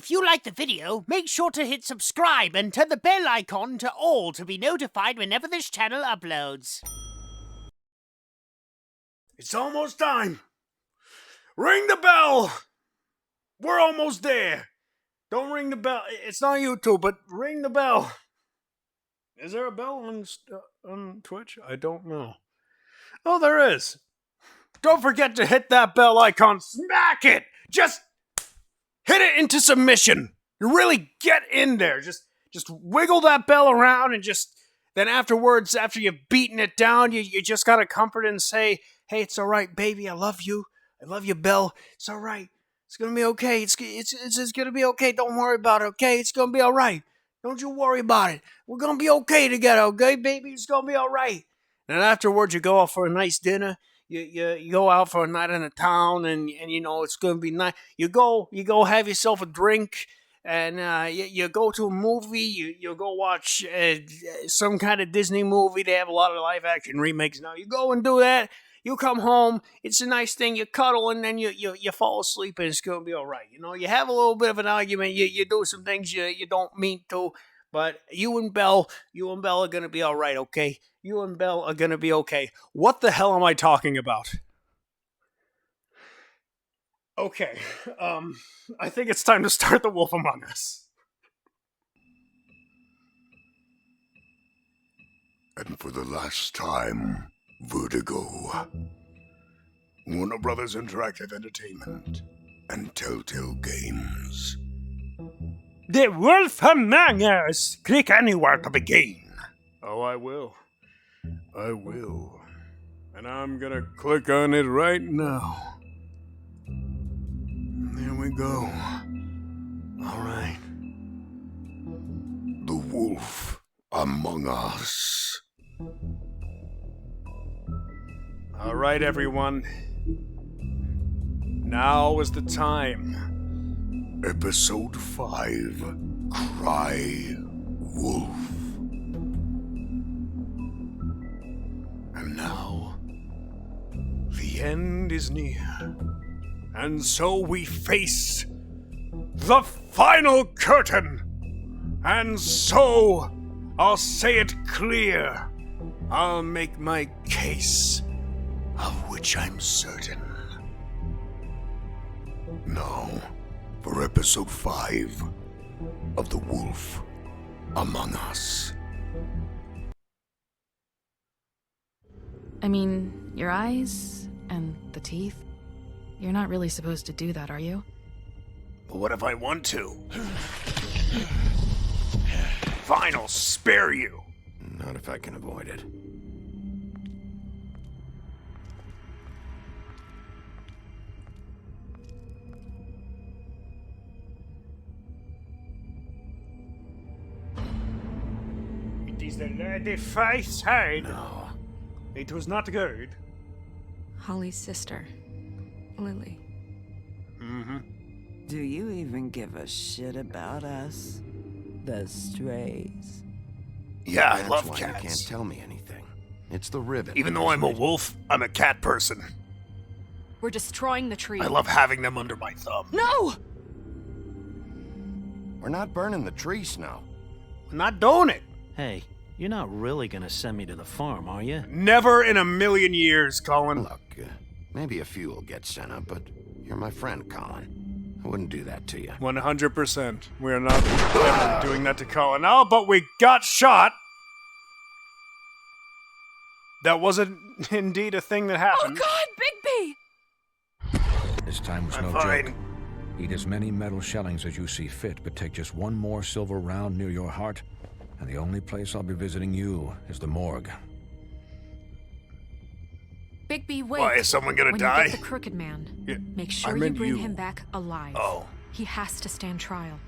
If you like the video, make sure to hit subscribe and turn the bell icon to all to be notified whenever this channel uploads. It's almost time. Ring the bell. We're almost there. Don't ring the bell. It's not YouTube, but ring the bell. Is there a bell on Twitch? I don't know. Oh, there is. Don't forget to hit that bell icon. Smack it. Just hit it into submission. You really get in there. Just wiggle that bell around and then afterwards, after you've beaten it down, you just gotta comfort it and say, hey, it's all right, baby. I love you. I love you, Belle. It's all right. It's gonna be okay. It's gonna be okay. Don't worry about it, okay? It's gonna be all right. Don't you worry about it. We're gonna be okay together, okay, baby? It's gonna be all right. And afterwards, you go out for a nice dinner. You go out for a night in the town, and you know it's gonna be nice. You go have yourself a drink, and you go to a movie. You go watch some kind of Disney movie. They have a lot of live action remakes now. You go and do that. You come home, it's a nice thing, you cuddle, and then you fall asleep, and it's going to be all right. You know, you have a little bit of an argument, you do some things you don't mean to, but you and Belle are going to be all right, okay? You and Belle are going to be okay. What the hell am I talking about? Okay, I think it's time to start The Wolf Among Us. And for the last time, Vertigo, Warner Brothers Interactive Entertainment, and Telltale Games. The Wolf Among Us! Click anywhere to begin. Oh, I will. And I'm gonna click on it right now. There we go. Alright. The Wolf Among Us. Alright, everyone. Now is the time. Episode 5, Cry Wolf. And now, the end is near. And so we face the final curtain. And so, I'll say it clear. I'll make my case, of which I'm certain. Now, for episode 5 of The Wolf Among Us. I mean, your eyes and the teeth. You're not really supposed to do that, are you? But what if I want to? Fine, I'll spare you. Not if I can avoid it. It is the lady face side. No. It was not good. Holly's sister, Lily. Mm-hmm. Do you even give a shit about us? The strays. Yeah, I That's love why cats. You can't tell me anything. It's the ribbon. Even though I'm a wolf, I'm a cat person. We're destroying the tree. I love having them under my thumb. No! We're not burning the tree, Snow. I'm not doing it. Hey, you're not really gonna send me to the farm, are you? Never in a million years, Colin. Look, maybe a few will get sent up, but you're my friend, Colin. I wouldn't do that to you. 100%. We're not ever doing that to Colin. Oh, but we got shot. That wasn't indeed a thing that Oh happened. God, Bigby! This time was I'm no fine. joke. Eat as many metal shellings as you see fit, but take just one more silver round near your heart, and the only place I'll be visiting you is the morgue. Bigby, wait. Why, is someone gonna when die? You get the Crooked Man, Yeah, make I sure you meant bring you. him back alive. Oh. He has to stand trial.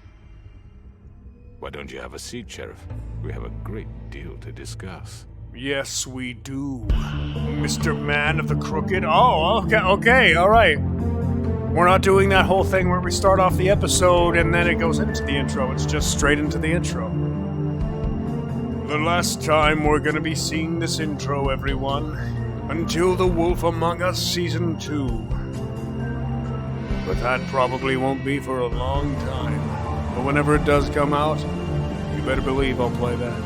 Why don't you have a seat, Sheriff? We have a great deal to discuss. Yes, we do. Mr. Man of the Crooked. Oh, okay, all right. We're not doing that whole thing where we start off the episode and then it goes into the intro. It's just straight into the intro. The last time we're gonna be seeing this intro, everyone. Until The Wolf Among Us Season 2. But that probably won't be for a long time. whenever it does come out, you better believe I'll play that.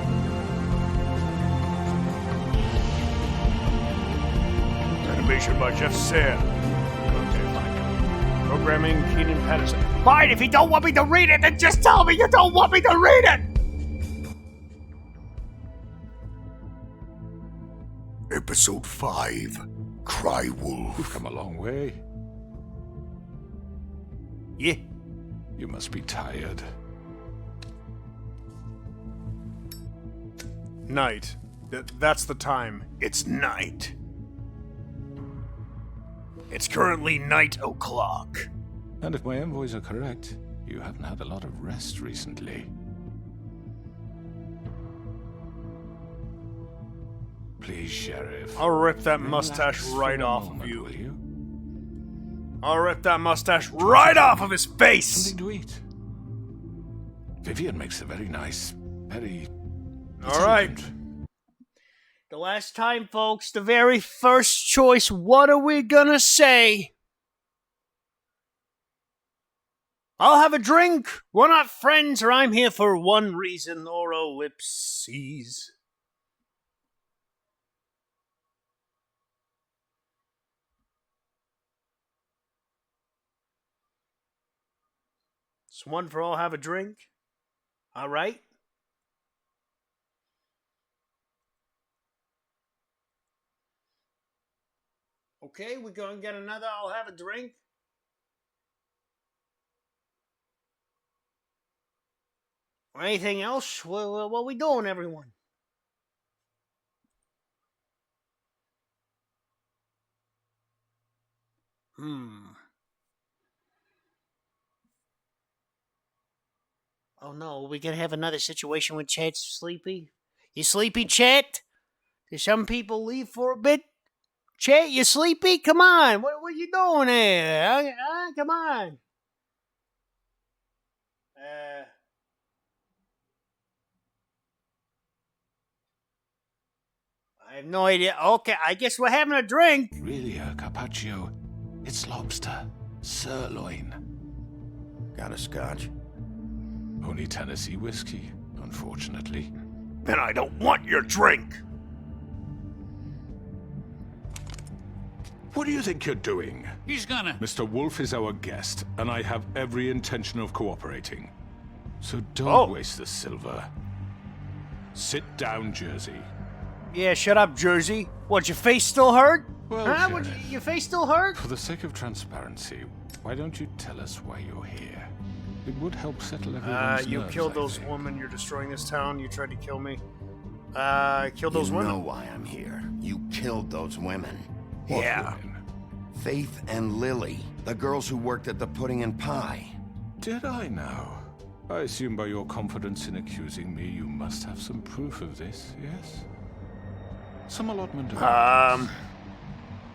Animation by Jeff Sayre. Okay, fine. Programming, Keenan Patterson. Fine, if you don't want me to read it, then just tell me you don't want me to read it! Episode 5, Cry You've Wolf. come a long way. Yeah. You must be tired. Night. That's the time. It's night. It's currently night o'clock. And if my envoys are correct, you haven't had a lot of rest recently. Please, Sheriff. I'll rip that relax mustache for right a off moment, of you. will you? I'll rip that mustache right off of his face! Something to eat. Vivian makes a very nice, very... Alright. intelligent- The last time, folks, the very first choice, what are we gonna say? I'll have a drink. We're not friends, or I'm here for one reason or ellipses. It's one for all have a drink. All right. Okay, we're going to get another I'll have a drink. Or anything else? What are we doing, everyone? Oh no, we gonna have another situation when Chet's sleepy? You sleepy, Chet? Did some people leave for a bit? Chet, you sleepy? Come on, what are you doing there? Come on. I have no idea. Okay, I guess we're having a drink. Really, carpaccio. It's lobster. Sirloin. Got a scotch? Only Tennessee whiskey, unfortunately. Then I don't want your drink! What do you think you're doing? He's gonna... Mr. Wolf is our guest, and I have every intention of cooperating. So don't Oh. waste the silver. Sit down, Jersey. Yeah, shut up, Jersey. What, your face still hurt? Well, Huh? Sheriff. Your face still hurt? For the sake of transparency, why don't you tell us why you're here? It would help settle everyone's You nerves, killed I those think. women. You're destroying this town. You tried to kill me. Killed those You women. know why I'm here. You killed those women. What Yeah. women? Faith and Lily, the girls who worked at the Pudding and Pie. Did I now? I assume by your confidence in accusing me, you must have some proof of this, yes? Some allotment of evidence.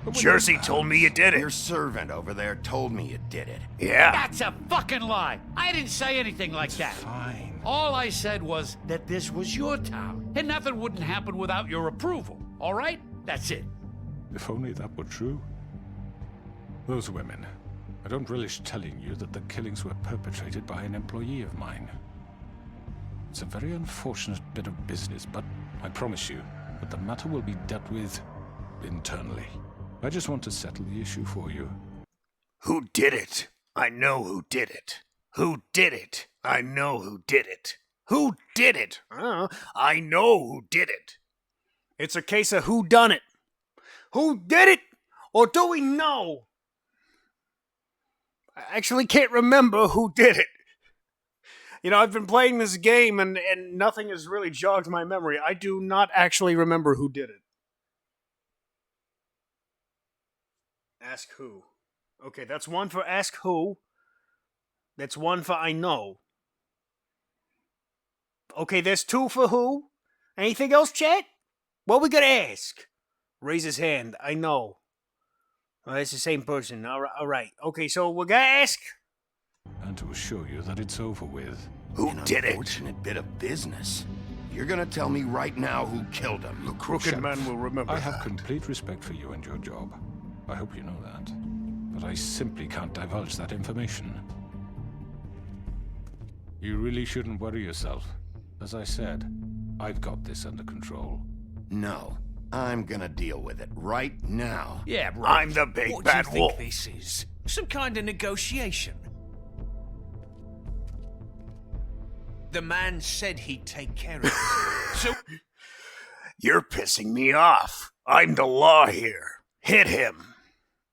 But when Jersey you told me you did Your it. servant over there told me you did it. Yeah. That's a fucking lie. I didn't say anything like that. Fine. All I said was that this was your town, and nothing wouldn't happen without your approval. All right? That's it. If only that were true. Those women. I don't relish telling you that the killings were perpetrated by an employee of mine. It's a very unfortunate bit of business, but I promise you that the matter will be dealt with internally. I just want to settle the issue for you. Who did it? I know who did it. Who did it? I know who did it. Who did it? I know who did it. It's a case of who done it. Who did it? Or do we know? I actually can't remember who did it. You know, I've been playing this game and nothing has really jogged my memory. I do not actually remember who did it. Ask who. Okay, that's one for ask who. That's one for I know. Okay, there's two for who. Anything else, Chet? What we gonna ask? Raise his hand. I know. Oh, that's the same person. All right. Okay, so we're gonna ask. And to assure you that it's over with. Who An did it? unfortunate bit of business. You're gonna tell me right now who killed him. The crooked man will remember I have that. complete respect for you and your job. I hope you know that. But I simply can't divulge that information. You really shouldn't worry yourself. As I said, I've got this under control. No, I'm gonna deal with it right now. Yeah, right. I'm the big What bad do you wolf. think this is? Some kind of negotiation? The man said he'd take care of it. So You're pissing me off. I'm the law here. Hit him.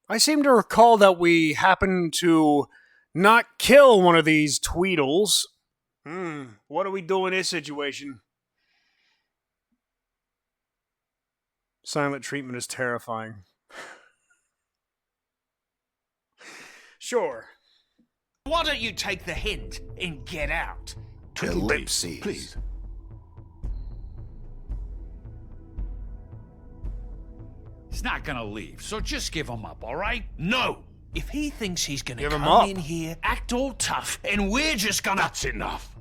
I seem to recall that we happened to not kill one of these Tweedles. What do we do in this situation? Silent treatment is terrifying. Sure. why don't you take the hint and get out? Ellipses. Please. He's not gonna leave, so just give him up, all right? No! If he thinks he's gonna Give him come up. in here, act all tough, and we're just gonna... That's enough.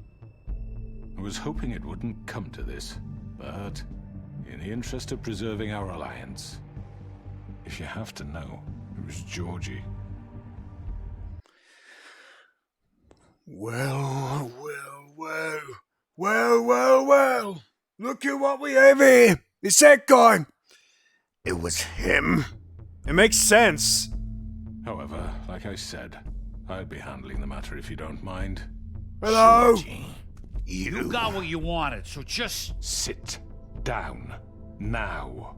I was hoping it wouldn't come to this, but in the interest of preserving our alliance, if you have to know, it was Georgie. Well. Look at what we have here. It's that guy. It was him. It makes sense. However, like I said, I'll be handling the matter if you don't mind. Hello? You got what you wanted, so just... Sit down now.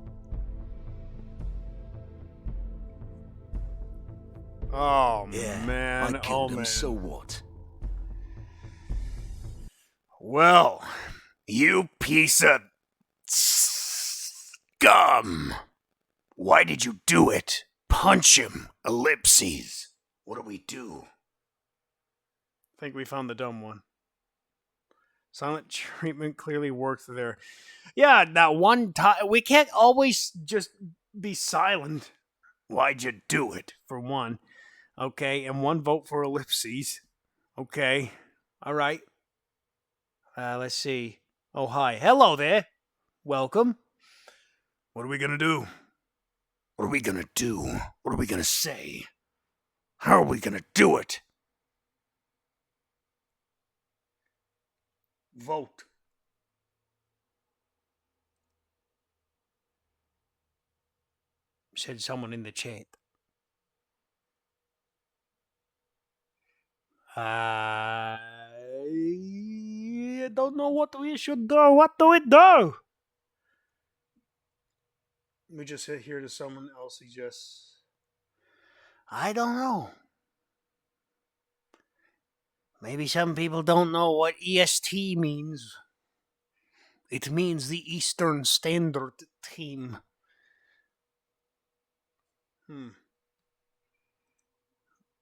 Oh, Yeah, man. I killed him, man. so what? Well, you piece of scum. Why did you do it? Punch him. Ellipses. What do we do? I think we found the dumb one. Silent treatment clearly works there. Yeah, that one time. We can't always just be silent. Why'd you do it, for one? Okay, and one vote for ellipses. Okay, all right. Let's see. Oh, hi. Hello there. Welcome. What are we gonna do? What are we gonna do? What are we gonna say? How are we gonna do it? Vote. Said someone in the chat. I don't know what we should do. What do we do? We just hit here to someone else suggests. I don't know. Maybe some people don't know what EST means. It means the Eastern Standard Time.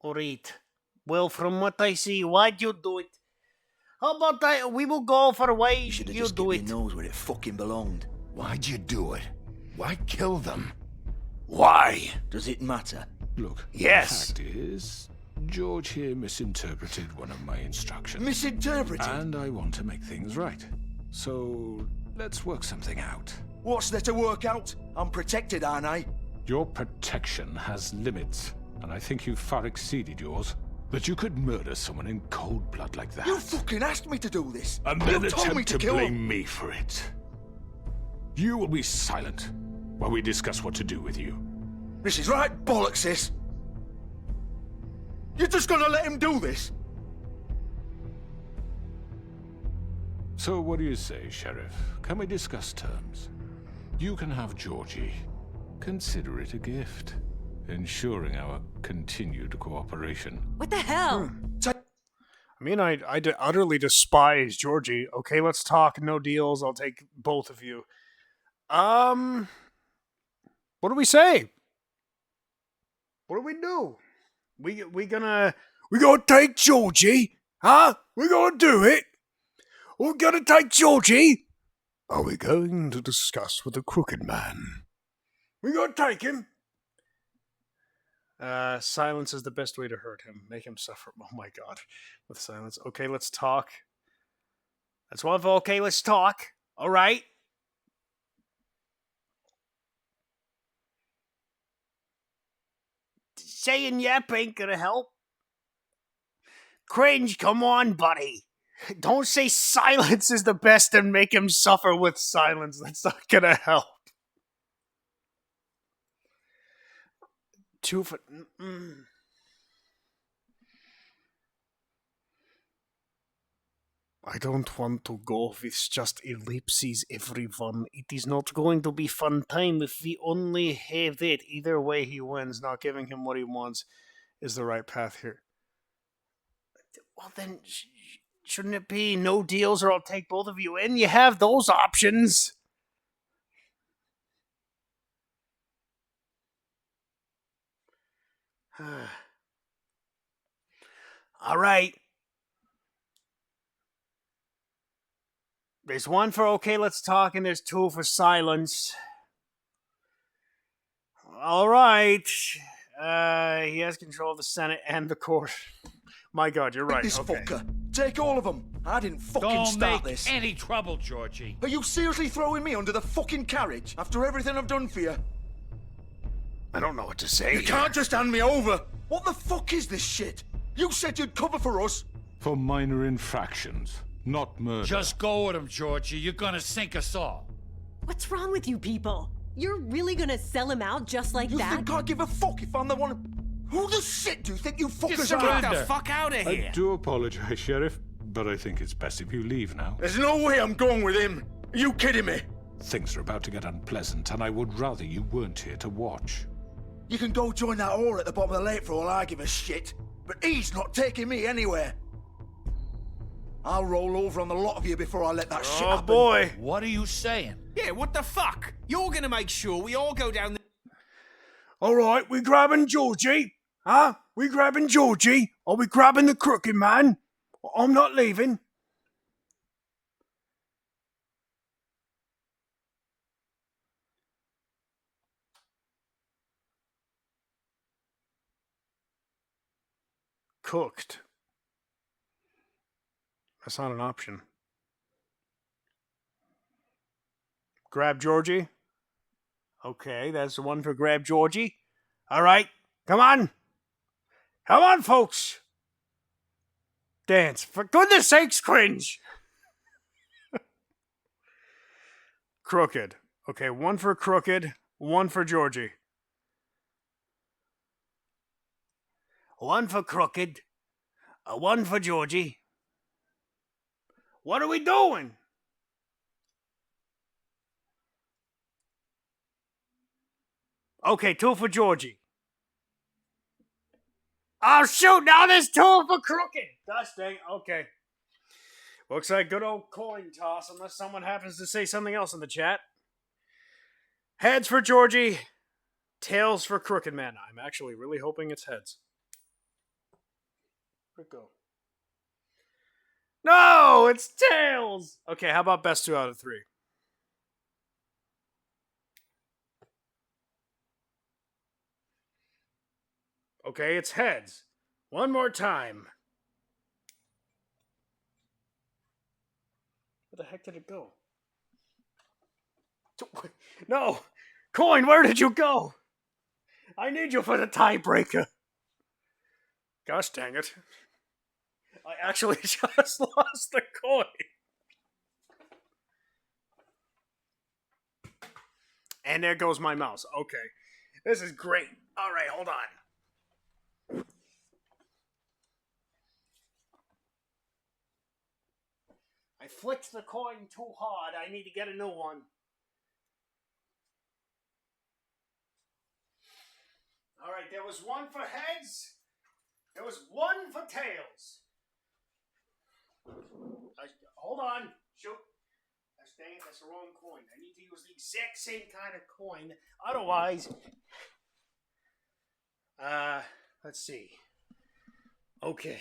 Alright. Well, from what I see, why'd you do it? How about that? We will go for why You should have you just do kept it. your nose where it fucking belonged. Why'd you do it? Why kill them? Why? Does it matter? Look, Yes. the fact is, George here misinterpreted one of my instructions. Misinterpreted? And I want to make things right. So, let's work something out. What's there to work out? I'm protected, aren't I? Your protection has limits, and I think you've far exceeded yours. That you could murder someone in cold blood like that. You fucking asked me to do this. And you then told me attempt to kill blame him. me for it. You will be silent while we discuss what to do with you. This is right bollocks, this. You're just gonna let him do this? So what do you say, Sheriff? Can we discuss terms? You can have Georgie. Consider it a gift, ensuring our continued cooperation. What the hell? I mean, I utterly despise Georgie. Okay, let's talk. No deals. I'll take both of you. What do we say? What do we do? We gonna take Georgie? Huh? We gonna do it? We're gonna take Georgie? Are we going to discuss with the crooked man? We gonna take him? Silence is the best way to hurt him. Make him suffer. Oh my god. With silence. Okay, let's talk. That's one for okay, let's talk. Alright. Saying yep ain't gonna help. Cringe, come on, buddy. Don't say silence is the best and make him suffer with silence. That's not gonna help. 2 for... I don't want to go with just ellipses, everyone. It is not going to be fun time if we only have that. Either way, he wins. Not giving him what he wants is the right path here. Well, then, shouldn't it be no deals or I'll take both of you in? You have those options. All right. There's 1 for okay, let's talk, and there's 2 for silence. All right. He has control of the Senate and the court. My God, you're right. This Okay. fucker. Take all of them. I didn't fucking Don't start make this. any trouble, Georgie. Are you seriously throwing me under the fucking carriage after everything I've done for you? I don't know what to say. You can't just hand me over. What the fuck is this shit? You said you'd cover for us. For minor infractions, not murder. Just go with him, Georgie. You're gonna sink us all. What's wrong with you people? You're really gonna sell him out just like You that? think I give a fuck if I'm the one... Who the shit do you think you fuckers are? surrender. Get the fuck out of here! I do apologize, Sheriff, but I think it's best if you leave now. There's no way I'm going with him. Are you kidding me? Things are about to get unpleasant, and I would rather you weren't here to watch. You can go join that whore at the bottom of the lake for all I give a shit. But he's not taking me anywhere. I'll roll over on the lot of you before I let that shit happen. Oh boy. What are you saying? Yeah, what the fuck? You're gonna make sure we all go down the... All right, we grabbing Georgie? Huh? We grabbing Georgie? Are we grabbing the crooked man? I'm not leaving. Cooked. That's not an option. Grab Georgie. Okay, that's the 1 for grab Georgie. All right, come on. Come on, folks. Dance. For goodness sakes, cringe. Crooked. Okay, 1 for crooked, 1 for Georgie. 1 for crooked, 1 for Georgie. What are we doing? Okay, 2 for Georgie. Oh, shoot, now there's 2 for crooked. Gosh dang, okay. Looks like good old coin toss, unless someone happens to say something else in the chat. Heads for Georgie, tails for crooked man. I'm actually really hoping it's heads. Where'd it go? No, it's tails. Okay, how about best 2 out of 3? Okay, it's heads. One more time. Where the heck did it go? No! Coin, where did you go? I need you for the tiebreaker. Gosh dang it. I actually just lost the coin. And there goes my mouse. Okay. This is great. All right, hold on. I flicked the coin too hard. I need to get a new one. All right, there was 1 for heads. There was 1 for tails. Hold on. Shoot. Dang it, that's the wrong coin. I need to use the exact same kind of coin. Otherwise... let's see. Okay.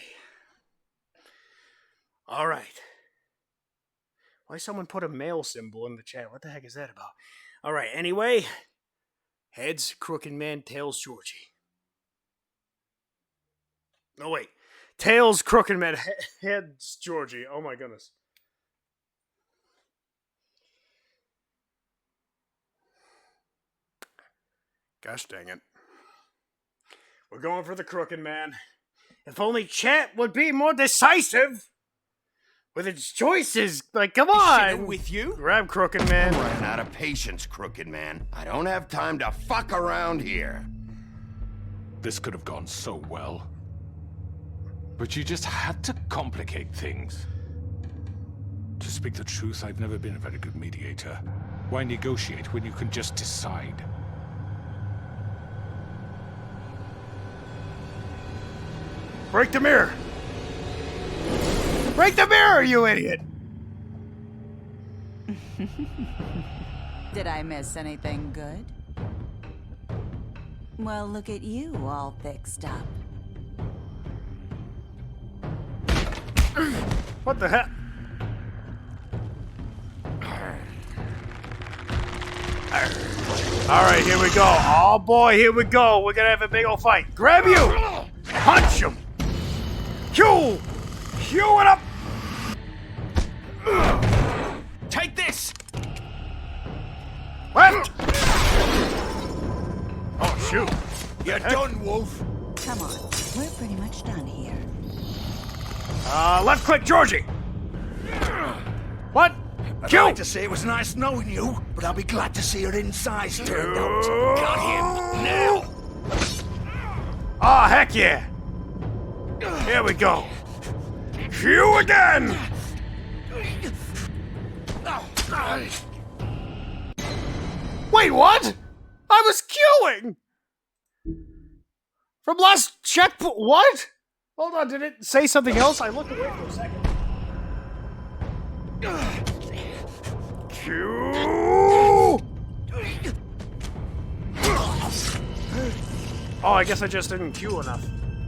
All right. Why someone put a male symbol in the chat? What the heck is that about? All right, anyway. Heads, crooked man, tails, Georgie. No, wait. Tails, crooked man, heads, Georgie. Oh my goodness. Gosh dang it. We're going for the crooked man. If only chat would be more decisive. with its choices. Like, come Should've on. with you? Grab Crooked Man. I'm running out of patience, Crooked Man. I don't have time to fuck around here. This could have gone so well. But you just had to complicate things. To speak the truth, I've never been a very good mediator. Why negotiate when you can just decide? Break the mirror! Break the mirror, you idiot! Did I miss anything good? Well, look at you, all fixed up. What the heck? Alright, here we go. Oh boy, here we go. We're gonna have a big old fight. Grab you! Punch him! Cue! Cue it up! Take this! Left! Oh, shoot. You're done, Wolf. Come on, we're pretty much done here. Left click, Georgie! What? I'd like to say it was nice knowing you, but I'll be glad to see your insides turned out. Got him! Now! Oh, heck yeah! Here we go. Cue again! Wait, what? I was queuing! From last checkpoint. What? Hold on, did it say something else? I looked away for a second. Q. Oh, I guess I just didn't queue enough.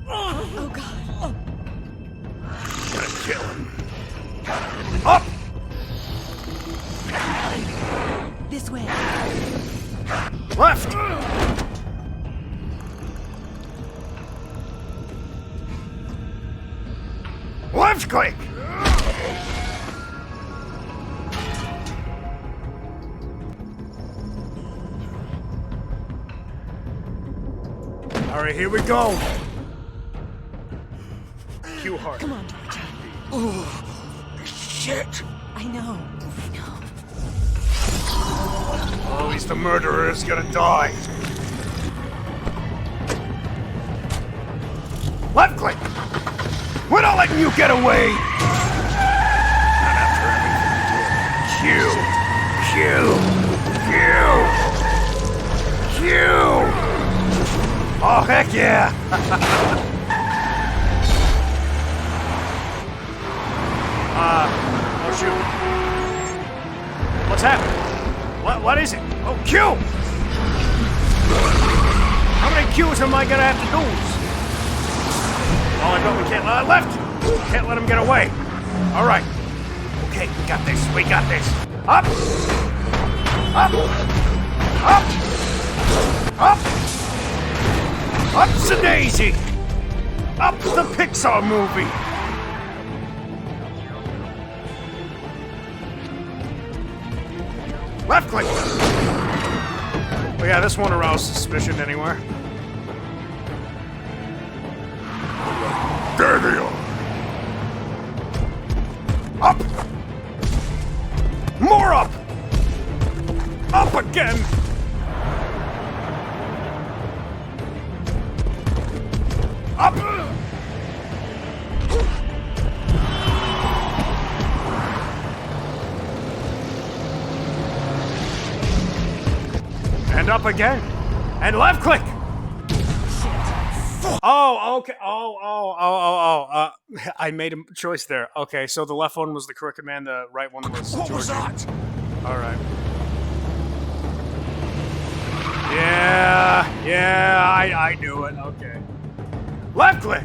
Oh God. Gonna kill him. Up! This way. Left! Left click! Alright, here we go. Q hard. Come on, Georgie. Oh, shit. I know. Oh, he's the murderer is gonna die. Left click! We're not letting you get away! Not after everything you did. Q! Q! Q! Oh, heck yeah! Oh shoot. What's happening? What is it? Oh, Q! How many Qs am I gonna have to lose? Oh, I know we can't left! Can't let him get away. Alright. Okay, we got this. We got this. Up! Up! Up! Up! Up's a daisy! Up the Pixar movie! Left click! Oh yeah, this won't arouse suspicion anywhere. There they are! Up! More up! Up again! Up! And up again. And left click! Oh, okay. I made a choice there. Okay, so the left one was the Crooked Man, the right one was What was that? Alright. Yeah, I knew it. Okay. Left click!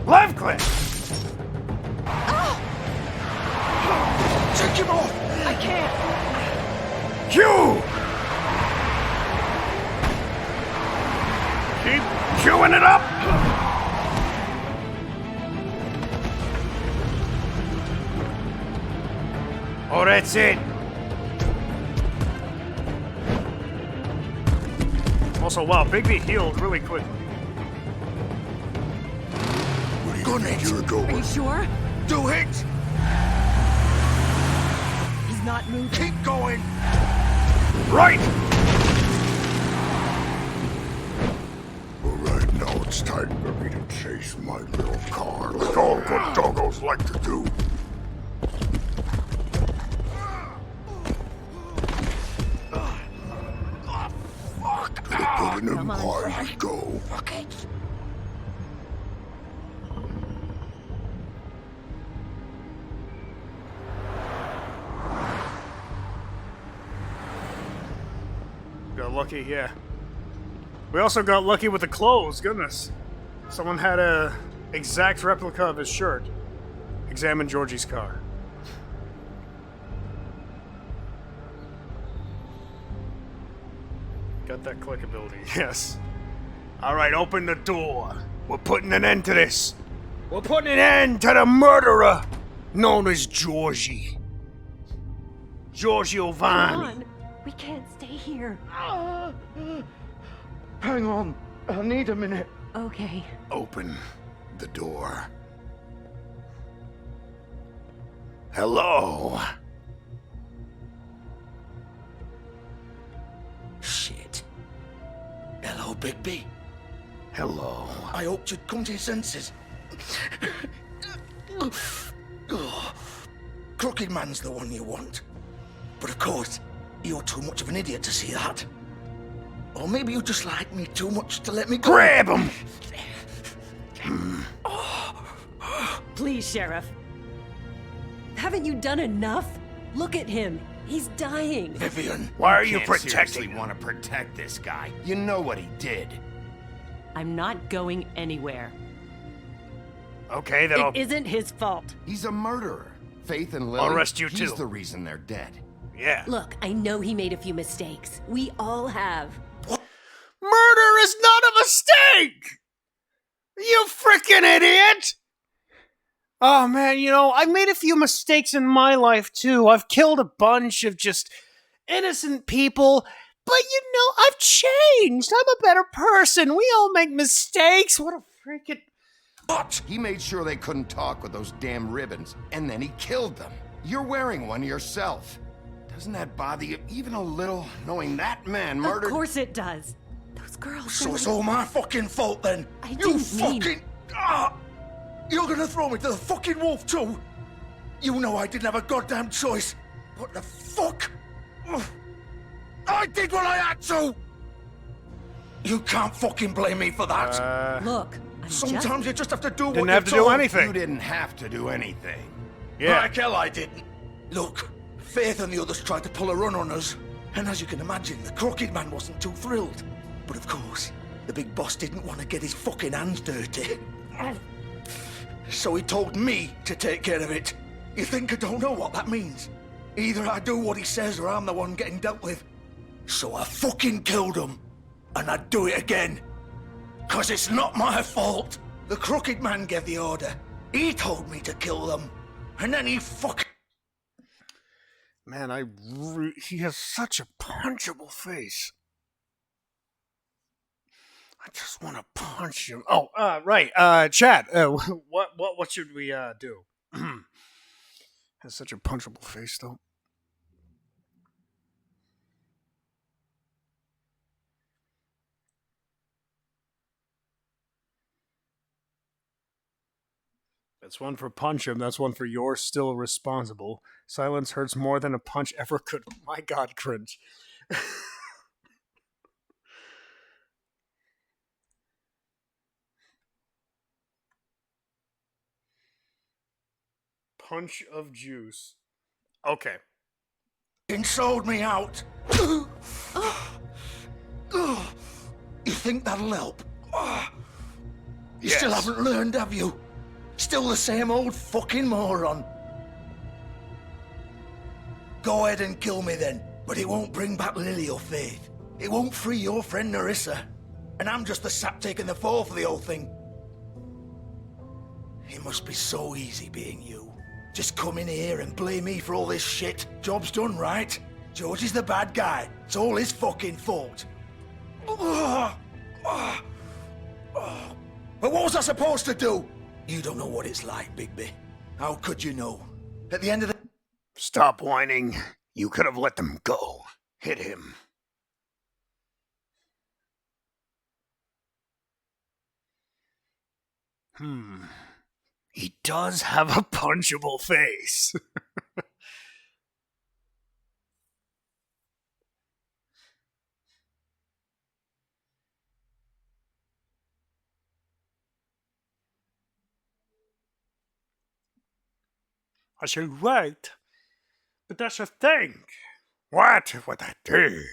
Left click! Take him off! I can't. Q! Keep queuing it up! Oh, that's it. Also, wow, Bigby healed really quickly. Good nature. Are you sure? You hit! He's not moving. Keep going! Right! Alright, now it's time for me to chase my little car, like all good doggos like to do. Put in him hard we go. Got lucky, yeah. We also got lucky with the clothes, goodness. Someone had a exact replica of his shirt. Examine Georgie's car. Got that click ability, yes. Alright, open the door. We're putting an end to this. We're putting an end to the murderer known as Georgie. Giorgio Come Vanni. on. We can't stay here. Hang on, I need a minute. Okay. Open the door. Hello. Shit. Hello, Bigby. Hello. I hoped you'd come to your senses. Crooked Man's the one you want. But of course, you're too much of an idiot to see that. Or maybe you just like me too much to let me go. Grab him! Please, Sheriff. Haven't you done enough? Look at him. He's dying. Vivian. Why are you Can't protecting seriously him? want to protect this guy? You know what he did. I'm not going anywhere. Okay, then I'll... It isn't his fault. He's a murderer. Faith and Lily. I'll arrest you He's too. the reason they're dead. Yeah. Look, I know he made a few mistakes. We all have. Murder is not a mistake! You freaking idiot! Oh man, you know, I've made a few mistakes in my life too. I've killed a bunch of just innocent people, but you know, I've changed. I'm a better person. We all make mistakes. What a freaking... But he made sure they couldn't talk with those damn ribbons, and then he killed them. You're wearing one yourself. Doesn't that bother you even a little, knowing that man murdered... Of course it does. Those girls... So it's all my fucking fault then? I You didn't mean- fucking... You're gonna throw me to the fucking wolf too? You know I didn't have a goddamn choice. What the fuck? Ugh. I did what I had to! You can't fucking blame me for that. Look, Sometimes you just have to do what Didn't you're have to do told. anything. You didn't have to do anything. Yeah. Like hell I didn't. Look, Faith and the others tried to pull a run on us. And as you can imagine, the Crooked Man wasn't too thrilled. But of course, the big boss didn't want to get his fucking hands dirty. So he told me to take care of it. You think I don't know what that means? Either I do what he says or I'm the one getting dealt with. So I fucking killed him. And I'd do it again. 'Cause it's not my fault. The Crooked Man gave the order. He told me to kill them. And then he Man, he has such a punchable face. I just want to punch him. Oh, right. Chad, what should we do? Has such a punchable face, though. That's one for punch him. That's one for you're still responsible. Silence hurts more than a punch ever could. My God, cringe. Punch of juice. Okay. sold me out. You think that'll help? You still Yes. haven't learned, have you? Still the same old fucking moron. Go ahead and kill me then, but it won't bring back Lily or Faith. It won't free your friend Narissa. And I'm just the sap taking the fall for the whole thing. It must be so easy being you. Just come in here and blame me for all this shit. Job's done, right? George is the bad guy. It's all his fucking fault. But what was I supposed to do? You don't know what it's like, Bigby. How could you know? At the end of the... Stop whining. You could have let them go. Hit him. He does have a punchable face. I should wait. But that's a thing. What would I do?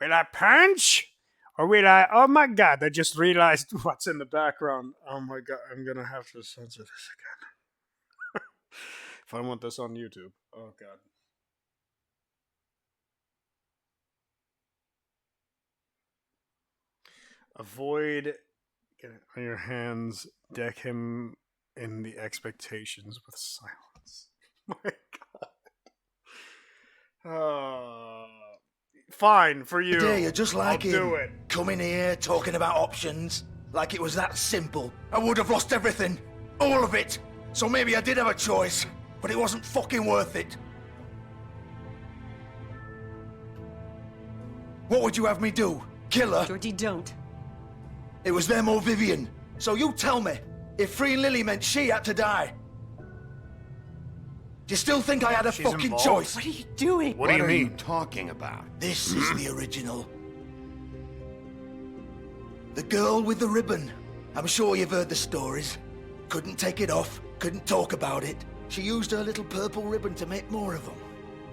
Will I punch? Or will I... Oh my god, I just realized what's in the background. Oh my god, I'm gonna have to censor this again. If I want this on YouTube. Oh god. Avoid getting on your hands. Deck him in the expectations with silence. My god. Fine, for you. Today you're just like I'll him. do it. Coming here, talking about options. Like it was that simple. I would have lost everything. All of it. So maybe I did have a choice. But it wasn't fucking worth it. What would you have me do? Kill her? Georgie, don't. It was them or Vivian. So you tell me, if freeing Lily meant she had to die, do you still think I had a She's fucking involved? choice? What are you doing? What do you are mean? you talking about? This is the original. The girl with the ribbon. I'm sure you've heard the stories. Couldn't take it off, couldn't talk about it. She used her little purple ribbon to make more of them.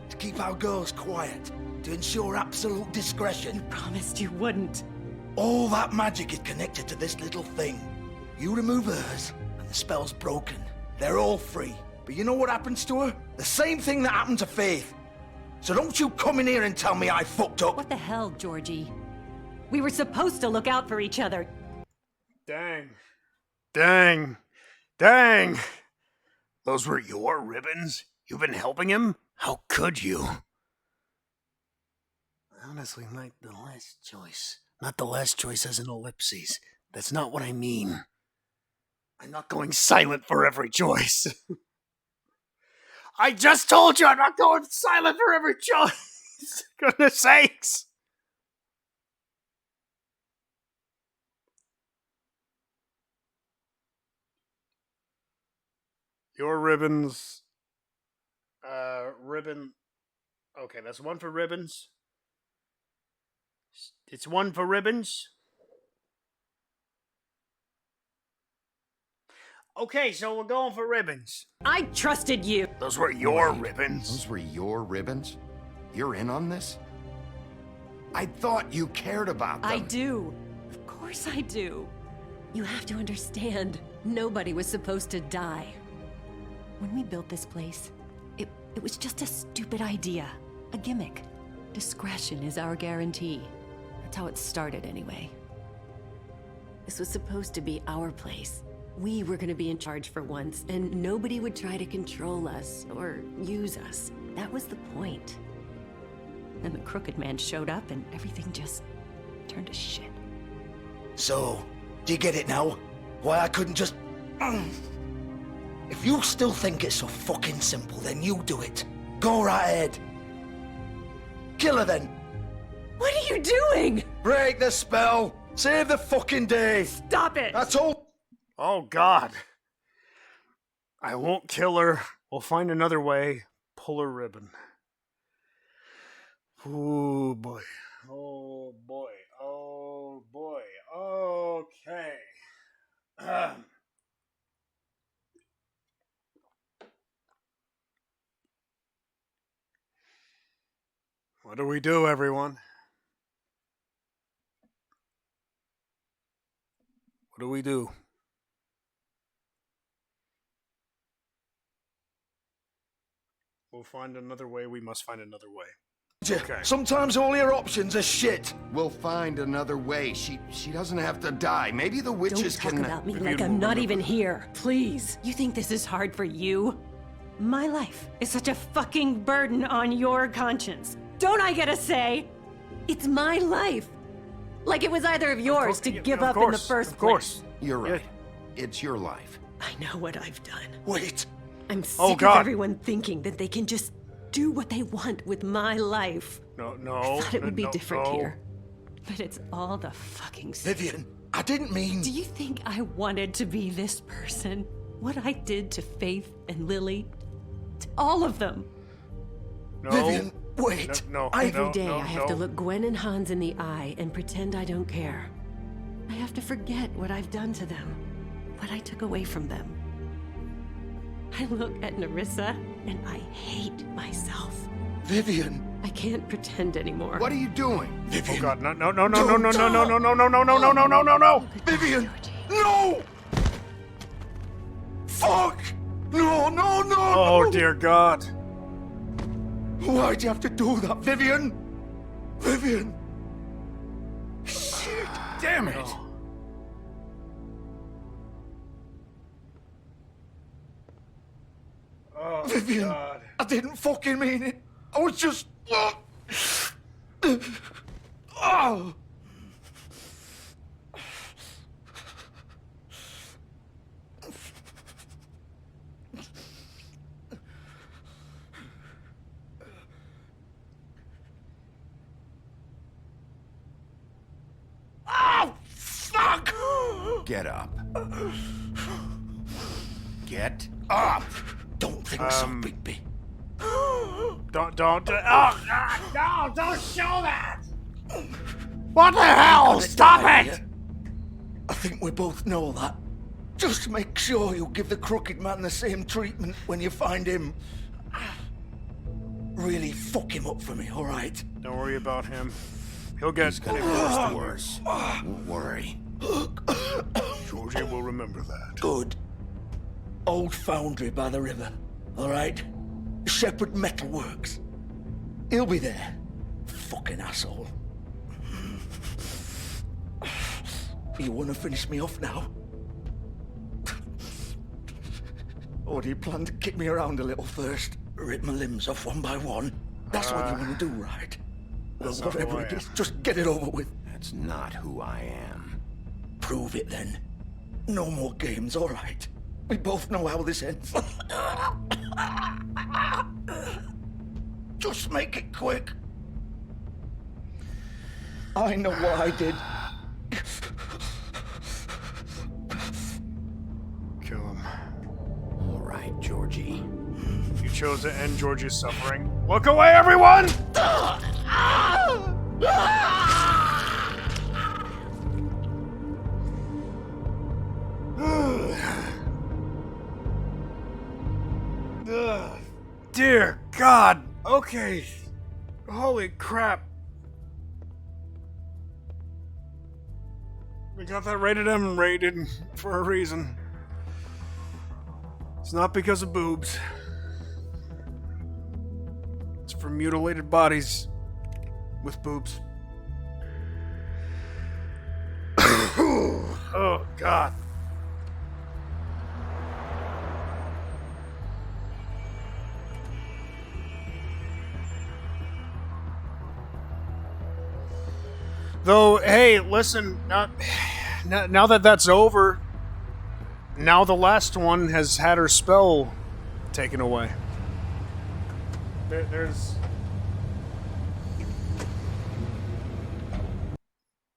To keep our girls quiet. To ensure absolute discretion. Promised you wouldn't. All that magic is connected to this little thing. You remove hers, and the spell's broken. They're all free. But you know what happens to her? The same thing that happened to Faith. So don't you come in here and tell me I fucked up. What the hell, Georgie? We were supposed to look out for each other. Dang. Dang. Dang. Those were your ribbons? You've been helping him? How could you? Honestly, Mike, the last choice. Not the last choice as an ellipses. That's not what I mean. I'm not going silent for every choice. I just told you I'm not going silent for every choice. Goodness sakes. Your ribbons. Ribbon. Okay, that's one for ribbons. It's one for ribbons. Okay, so we're going for ribbons. I trusted you. Those were your ribbons. Those were your ribbons? You're in on this? I thought you cared about them. I do. Of course I do. You have to understand, nobody was supposed to die. When we built this place, it was just a stupid idea. A gimmick. Discretion is our guarantee. That's how it started anyway. This was supposed to be our place. We were gonna be in charge for once, and nobody would try to control us or use us. That was the point. Then the crooked man showed up and everything just turned to shit. So, do you get it now? Why I couldn't just... If you still think it's so fucking simple, then you do it. Go right ahead. Kill her then. What are you doing? Break the spell. Save the fucking day. Stop it. That's all. Oh, God. I won't kill her. We'll find another way. Pull her ribbon. Oh, boy. Oh, boy. Oh, boy. Okay. What do we do, everyone? What do we do? We'll find another way. We must find another way. Okay. Sometimes all your options are shit. We'll find another way. She doesn't have to die. Maybe the witches Don't talk can... about me like I'm not even here. Please. You think this is hard for you? My life is such a fucking burden on your conscience. Don't I get a say? It's my life. Like it was either of yours to give up in the first place. You're right. It's your life. I know what I've done. Wait. I'm sick Oh, of God. everyone thinking that they can just do what they want with my life. No. I thought it would be no, different no. here. But it's all the fucking same. Vivian, I didn't mean... Do you think I wanted to be this person? What I did to Faith and Lily? To all of them. No. Vivian, wait. No. Every day no, I have to look Gwen and Hans in the eye and pretend I don't care. I have to forget what I've done to them, what I took away from them. I look at Nerissa and I hate myself. Vivian. I can't pretend anymore. What are you doing? Vivian. Oh, God. No. Vivian. No. Fuck. No. Oh, dear God. Why'd you have to do that, Vivian? Vivian. Shit. Damn it. Oh, Vivian. God. I didn't fucking mean it. I was just... Oh. Oh, fuck! Get up. Get up! Don't think so, Bigby. Don't. Oh, God, no, don't show that! What the hell? Stop it! I think we both know that. Just make sure you give the crooked man the same treatment when you find him. Really fuck him up for me, alright? Don't worry about him. He'll get It's gonna get worse. Don't worry. Georgie will remember that. Good. Old foundry by the river, alright? Shepherd Metalworks. He'll be there. Fucking asshole. You wanna finish me off now? Or do you plan to kick me around a little first? Rip my limbs off one by one? That's what you wanna do, right? Well, That's not who whatever I it am. is, just get it over with. That's not who I am. Prove it then. No more games, alright? We both know how this ends. Just make it quick. I know what I did. Kill him. All right, Georgie. You chose to end Georgie's suffering. Look away, everyone! Dear God. Okay. Holy crap. We got that rated M rated for a reason. It's not because of boobs. It's for mutilated bodies with boobs. Oh, God. Though, hey, listen, now that that's over, now the last one has had her spell taken away. There's...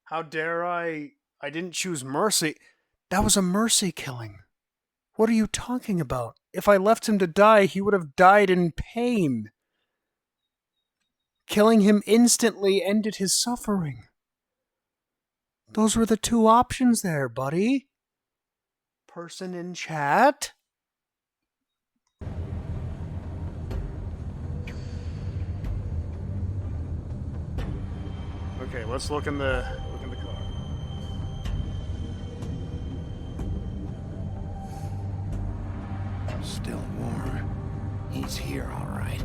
How dare I didn't choose mercy. That was a mercy killing. What are you talking about? If I left him to die, he would have died in pain. Killing him instantly ended his suffering. Those were the two options there, buddy. Person in chat. Okay, let's look in the car. Still warm. He's here, all right.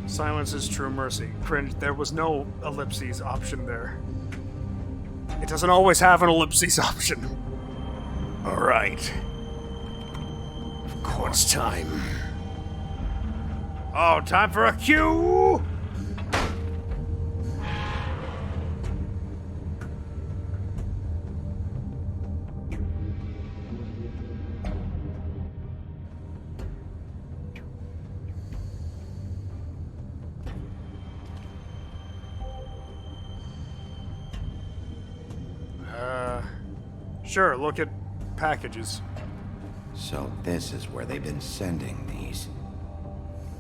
Silence is true mercy. Cringe, there was no ellipses option there. It doesn't always have an ellipses option. Alright. Of course, time. Oh, time for a cue! Sure, look at packages. So this is where they've been sending these.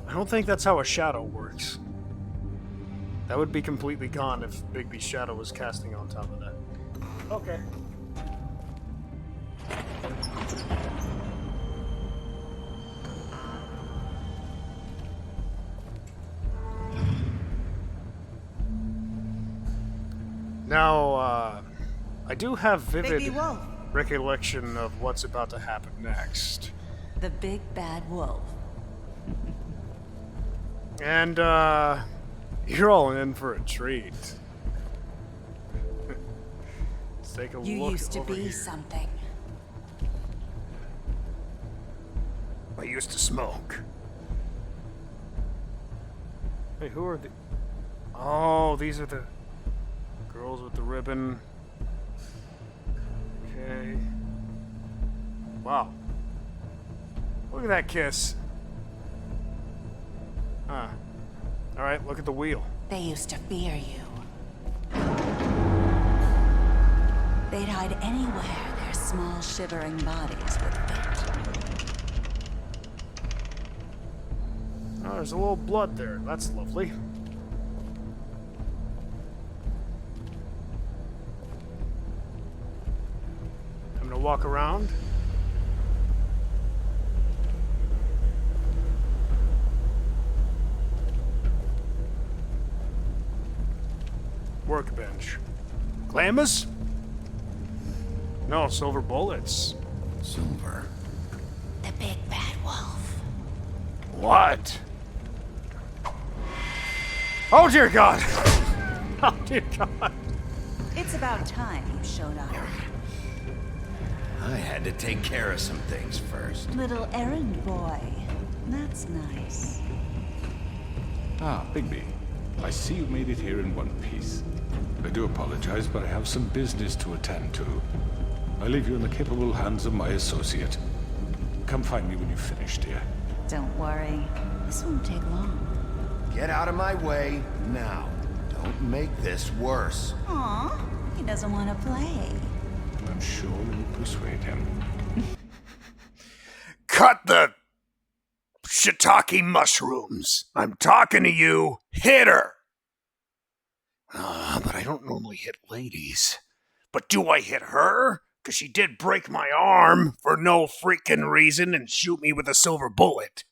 I don't think that's how a shadow works. That would be completely gone if Bigby's shadow was casting on top of that. Okay. Now, I do have vivid Bigby Wolf. recollection of what's about to happen next. The big bad wolf. And, you're all in for a treat. Let's take a You look used to over be here. something. I used to smoke. Hey, who are the... Oh, these are the girls with the ribbon. Okay. Wow. Look at that kiss. Huh. Alright, look at the wheel. They used to fear you. They'd hide anywhere their small, shivering bodies would fit. Oh, there's a little blood there. That's lovely. I'm gonna walk around. Workbench. Glamis? No, silver bullets. Silver. The big bad wolf. What? Oh dear God! Oh dear God! It's about time you showed up. I had to take care of some things first. Little errand boy. That's nice. Ah, Bigby. I see you made it here in one piece. I do apologize, but I have some business to attend to. I leave you in the capable hands of my associate. Come find me when you've finished, dear. Don't worry. This won't take long. Get out of my way now. Don't make this worse. Aw, he doesn't want to play. I'm sure you'll persuade him. Cut the shiitake mushrooms. I'm talking to you. Hit her. But I don't normally hit ladies. But do I hit her? Because she did break my arm for no freaking reason and shoot me with a silver bullet.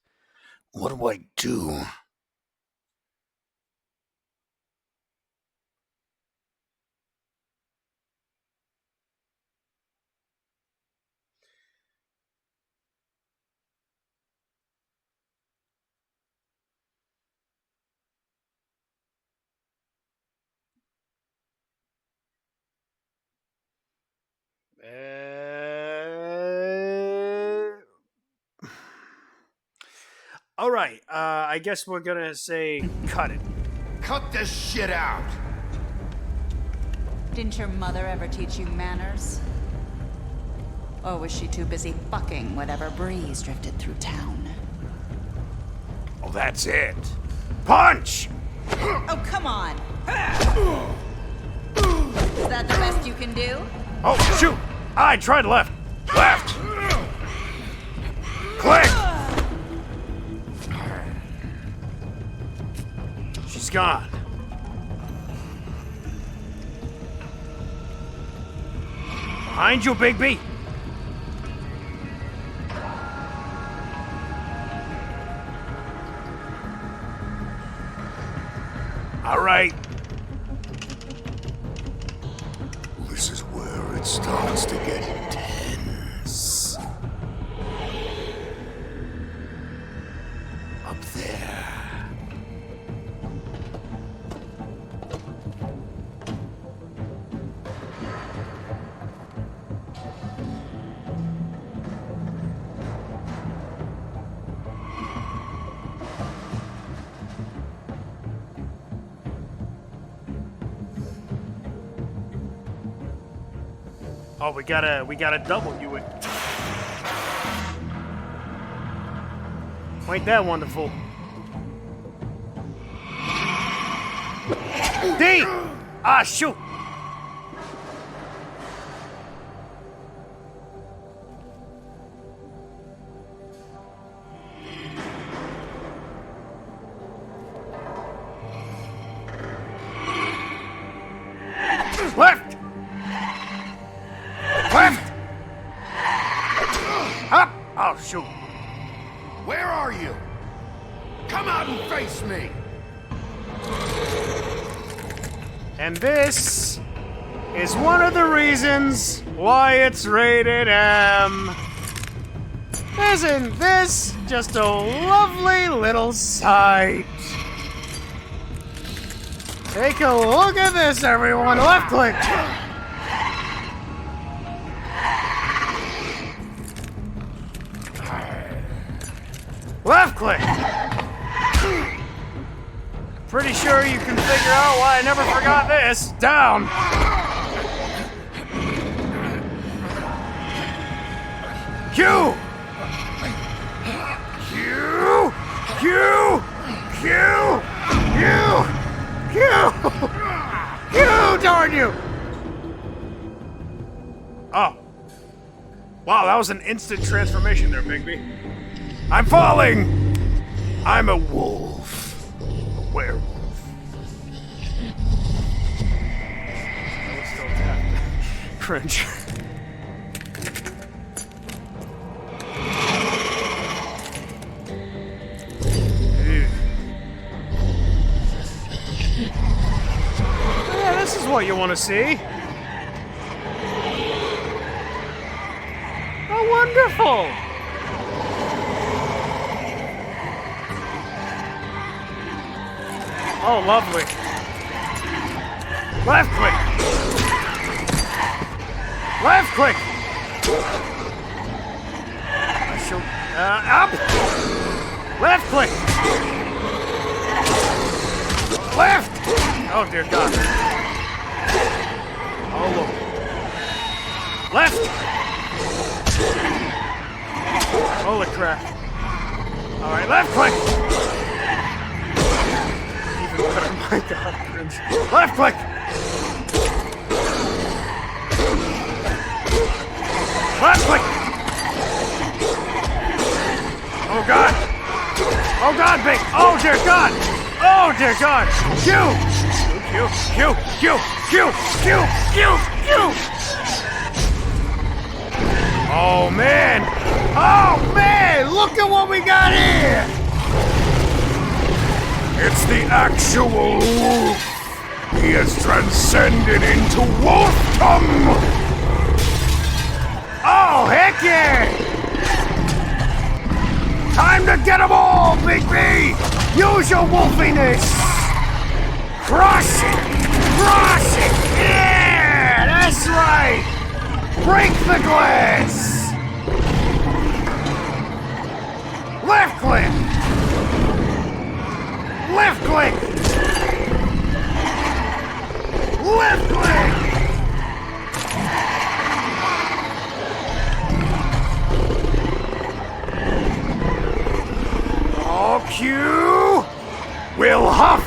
What do I do? All right, I guess we're gonna say cut it. Cut this shit out! Didn't your mother ever teach you manners? Or was she too busy fucking whatever breeze drifted through town? Oh, that's it. Punch! Oh, come on! Is that the best you can do? Oh, shoot! I tried left. Left! Click! She's gone. Behind you, Bigby! All right. This is where it starts to get intense. Up there. Oh, we gotta W it. Ain't that wonderful? D! Ah, shoot! Oh, shoot. Where are you? Come out and face me! And this is one of the reasons why it's rated M. Isn't this just a lovely little sight? Take a look at this, everyone. Left click. Left click. Pretty sure you can figure out why I never forgot this. Down. Q. Q. Q. Q. Q. Q. Q. Darn you. Oh. Wow, that was an instant transformation there, Bigby. I'm falling! I'm a wolf. A werewolf. I was still tapped. Cringe. Yeah, this is what you want to see. Oh, wonderful! Oh, lovely. Left click. Left click. Up. Left click. Left. Oh, dear God. Oh, look. Left. Holy crap. All right, left click. Oh my God, cringe. Left click! Left click! Oh God! Oh God, big! Oh dear God! Oh dear God! Q! Q! Q! Q! Q! Q! Q! Q! Oh man! Oh man! Look at what we got here! It's the actual wolf! He has transcended into wolfdom! Oh, heck yeah! Time to get them all, Big B! Use your wolfiness! Crush it! Crush it! Yeah! That's right! Break the glass! Left click! Left click! Left click! Oh, Q! We'll huff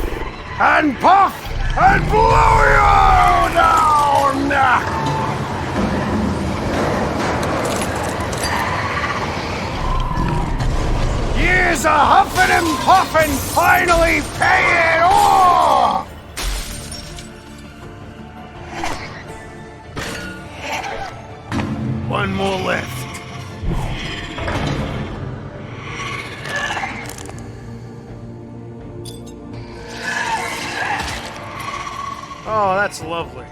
and puff and blow you down! Years of huffing and puffing finally pay it off! One more left. Oh, that's lovely.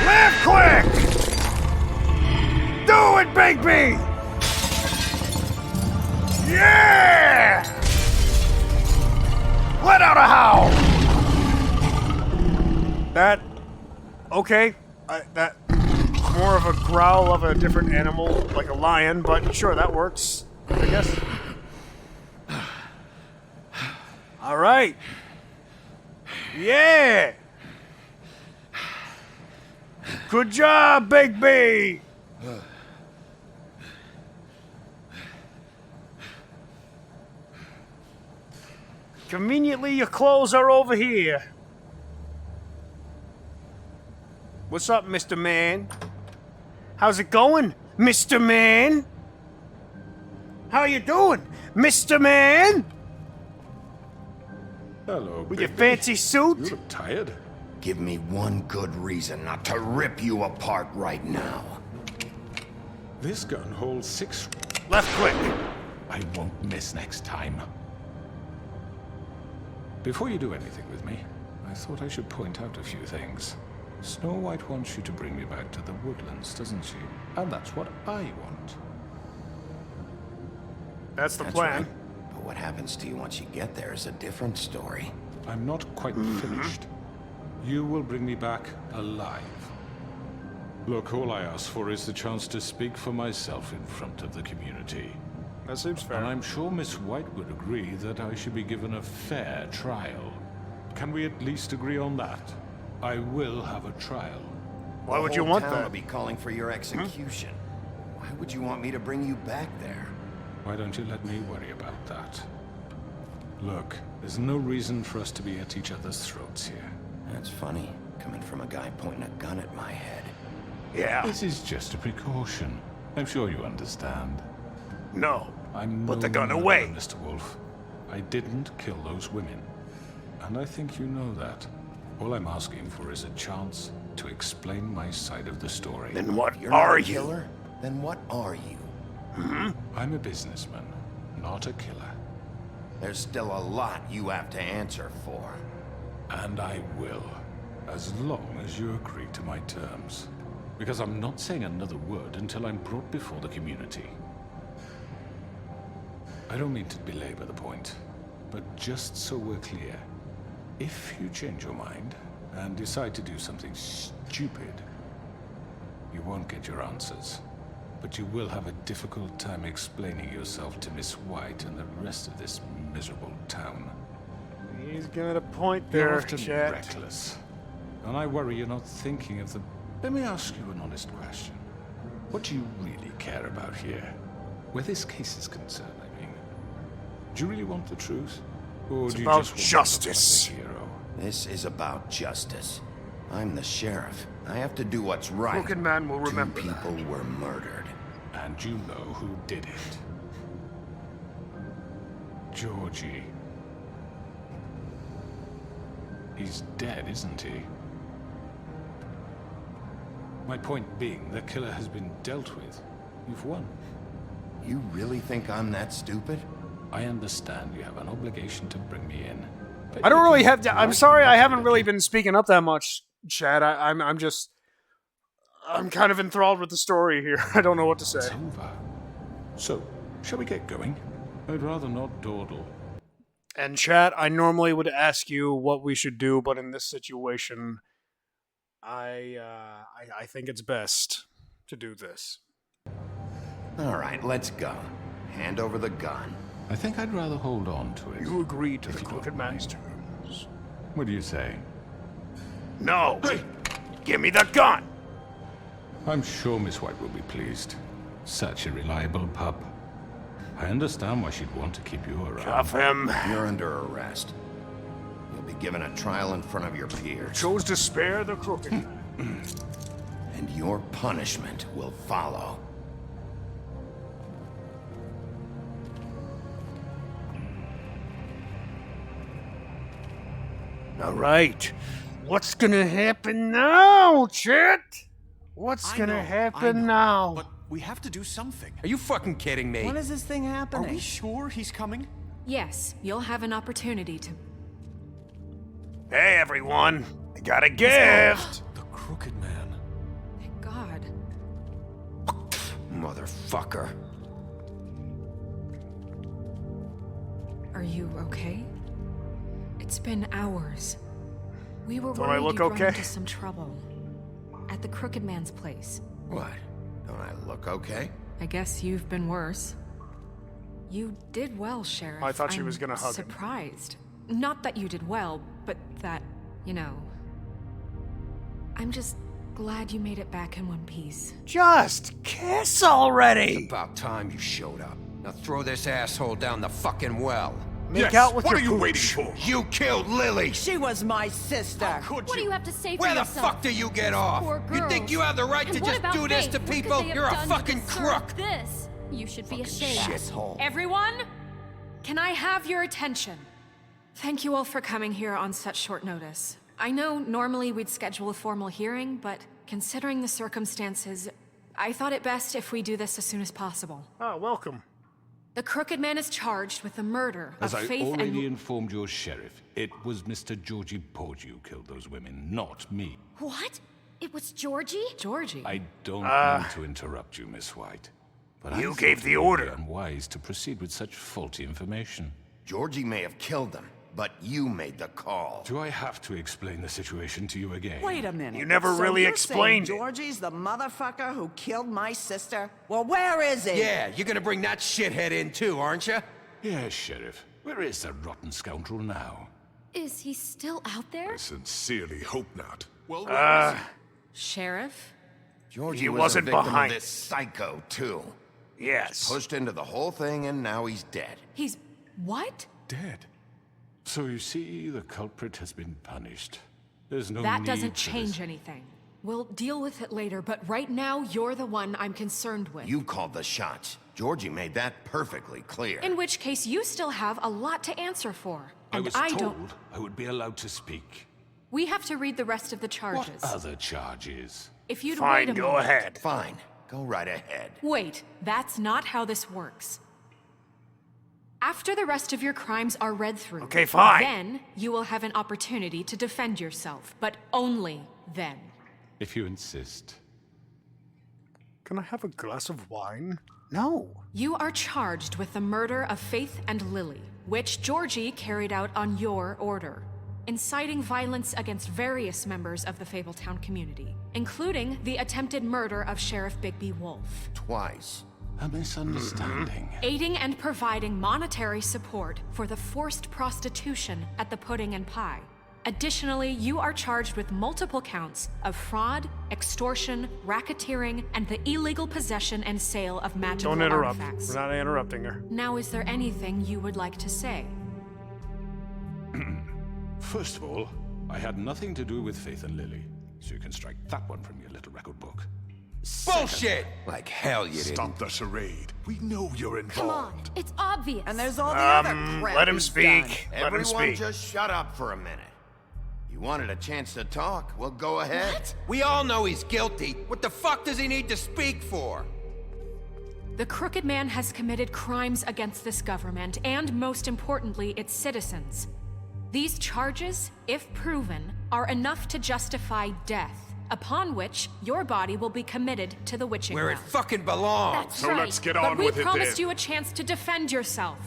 Left click! Do it, Big B! Yeah! Let out a howl! That... okay. That... more of a growl of a different animal, like a lion, but sure, that works, I guess. Alright. Yeah! Good job, Big B! Conveniently, your clothes are over here. What's up, Mr. Man? How's it going, Mr. Man? How you doing, Mr. Man? Hello, With your Bigby. fancy suit? You look tired. Give me one good reason not to rip you apart right now. This gun holds 6... Left click. I won't miss next time. Before you do anything with me, I thought I should point out a few things. Snow White wants you to bring me back to the woodlands, doesn't she? And that's what I want. That's the That's plan. right. But what happens to you once you get there is a different story. I'm not quite finished. You will bring me back alive. Look, all I ask for is the chance to speak for myself in front of the community. That seems fair. And I'm sure Miss White would agree that I should be given a fair trial. Can we at least agree on that? I will have a trial. Why would you want The whole town that? will be calling for your execution. Why would you want me to bring you back there? Why don't you let me worry about that? Look, there's no reason for us to be at each other's throats here. That's funny, coming from a guy pointing a gun at my head. Yeah. This is just a precaution. I'm sure you understand. No. I'm Put no the gun murderer, away. Mr. Wolf. I didn't kill those women. And I think you know that. All I'm asking for is a chance to explain my side of the story. Then what You're not are a you? killer? Then what are you? I'm a businessman, not a killer. There's still a lot you have to answer for. And I will, as long as you agree to my terms. Because I'm not saying another word until I'm brought before the community. I don't mean to belabor the point, but just so we're clear, if you change your mind and decide to do something stupid, you won't get your answers. But you will have a difficult time explaining yourself to Miss White and the rest of this miserable town. He's got a point You're there, often Chet. reckless. And I worry you're not thinking of the... Let me ask you an honest question. What do you really care about here? Where this case is concerned, I mean. Do you really want the truth? Or It's do you about just want justice. to look like a hero? This is about justice. I'm the sheriff. I have to do what's right. Crooked Man will remember Two that. people were murdered. And you know who did it. Georgie. He's dead, isn't he? My point being, the killer has been dealt with. You've won. You really think I'm that stupid? I understand you have an obligation to bring me in. But I don't you really can have. I'm write sorry, I nothing haven't at really me. been speaking up that much, Chad. I'm just. I'm kind of enthralled with the story here. I don't know what to say. It's over. So, shall we get going? I'd rather not dawdle. And Chad, I normally would ask you what we should do, but in this situation, I think it's best to do this. All right, let's go. Hand over the gun. I think I'd rather hold on to it. You agreed to if the you don't Crooked mind. Man's terms. What do you say? No. Give me the gun. I'm sure Miss White will be pleased. Such a reliable pup. I understand why she'd want to keep you around. Cuff him. You're under arrest. You'll be given a trial in front of your peers. Chose to spare the Crooked Man. And your punishment will follow. All right. What's gonna happen now, Chet? What's gonna happen now? But we have to do something. Are you fucking kidding me? When is this thing Are happening? we sure he's coming? Yes, you'll have an opportunity to. Hey, everyone. I got a gift. The Crooked Man. Thank God. Motherfucker. Are you okay? It's been hours. We were Don't I worried look you'd run okay? into some trouble. At the Crooked Man's place. What? Don't I look okay? I guess you've been worse. You did well, Sheriff. I thought she was I'm gonna hug him. surprised. Not that you did well, but that, you know. I'm just glad you made it back in one piece. Just kiss already. About time you showed up. Now throw this asshole down the fucking well. Make out with What your are you pooch. waiting for? You killed Lily! She was my sister. Could What do you? you have to say for Where the yourself? fuck do you get off? Poor You think girls. you have the right And to what just about do this Faith? to What could people? they have You're a done to fucking deserve crook! This. You should be ashamed. Shithole. Everyone, can I have your attention? Thank you all for coming here on such short notice. I know normally we'd schedule a formal hearing, but considering the circumstances, I thought it best if we do this as soon as possible. Oh, welcome. The Crooked Man is charged with the murder As of I Faith already and... informed your sheriff, it was Mr. Georgie Porgy who killed those women, not me. What? It was Georgie? Georgie? I don't mean to interrupt you, Miss White, but You I gave thought the it would order. be unwise to proceed with such faulty information. Georgie may have killed them, but you made the call. Do I have to explain the situation to you again? Wait a minute. You never So really you're explained saying it. Georgie's the motherfucker who killed my sister? Well, where is he? Yeah, you're gonna bring that shithead in too, aren't you? Yes, Sheriff. Where is the rotten scoundrel now? Is he still out there? Sincerely hope not. Well, Sheriff? Georgie He was wasn't a victim behind. of this psycho, too. Yes. Pushed into the whole thing, and now he's dead. He's... what? Dead. So you see, the culprit has been punished. There's no That need doesn't for change this. anything. We'll deal with it later, but right now, you're the one I'm concerned with. You called the shots. Georgie made that perfectly clear. In which case, you still have a lot to answer for. I And was I told don't... I would be allowed to speak. We have to read the rest of the What charges. other charges? If you'd Fine, wait a go moment. ahead. Fine. Go right ahead. Wait, that's not how this works. After the rest of your crimes are read through, Okay, fine. then you will have an opportunity to defend yourself, but only then. If you insist. Can I have a glass of wine? No. You are charged with the murder of Faith and Lily, which Georgie carried out on your order, inciting violence against various members of the Fabletown community, including the attempted murder of Sheriff Bigby Wolf. Twice. A misunderstanding. Aiding and providing monetary support for the forced prostitution at the Pudding and Pie. Additionally, you are charged with multiple counts of fraud, extortion, racketeering, and the illegal possession and sale of magical Don't interrupt. artifacts. We're not interrupting her. Now, is there anything you would like to say? First of all, I had nothing to do with Faith and Lily, so you can strike that one from your little record book. Bullshit! Like hell you didn't. stop the charade. We know you're involved. Come on, it's obvious. And there's all the other crap Let him he's speak. done. Let him Everyone speak. just shut up for a minute. You wanted a chance to talk? Well, go ahead. What? We all know he's guilty. What the fuck does he need to speak for? The Crooked Man has committed crimes against this government and, most importantly, its citizens. These charges, if proven, are enough to justify death, upon which your body will be committed to the witching Where it well. fucking belongs. That's So right. let's get But on we with it promised then. you a chance to defend yourself,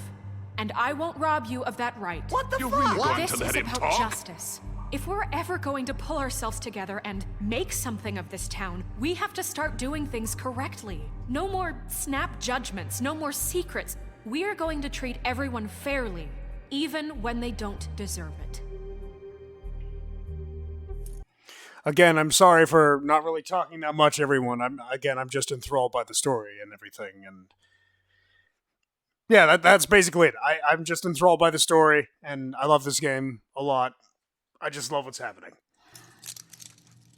and I won't rob you of that right. What the You're fuck? really going This to let is him about talk? justice. If we're ever going to pull ourselves together and make something of this town, we have to start doing things correctly. No more snap judgments, no more secrets. We are going to treat everyone fairly, even when they don't deserve it. Again, I'm sorry for not really talking that much, everyone. I'm just enthralled by the story and everything, and yeah, that's basically it. I'm just enthralled by the story, and I love this game a lot. I just love what's happening.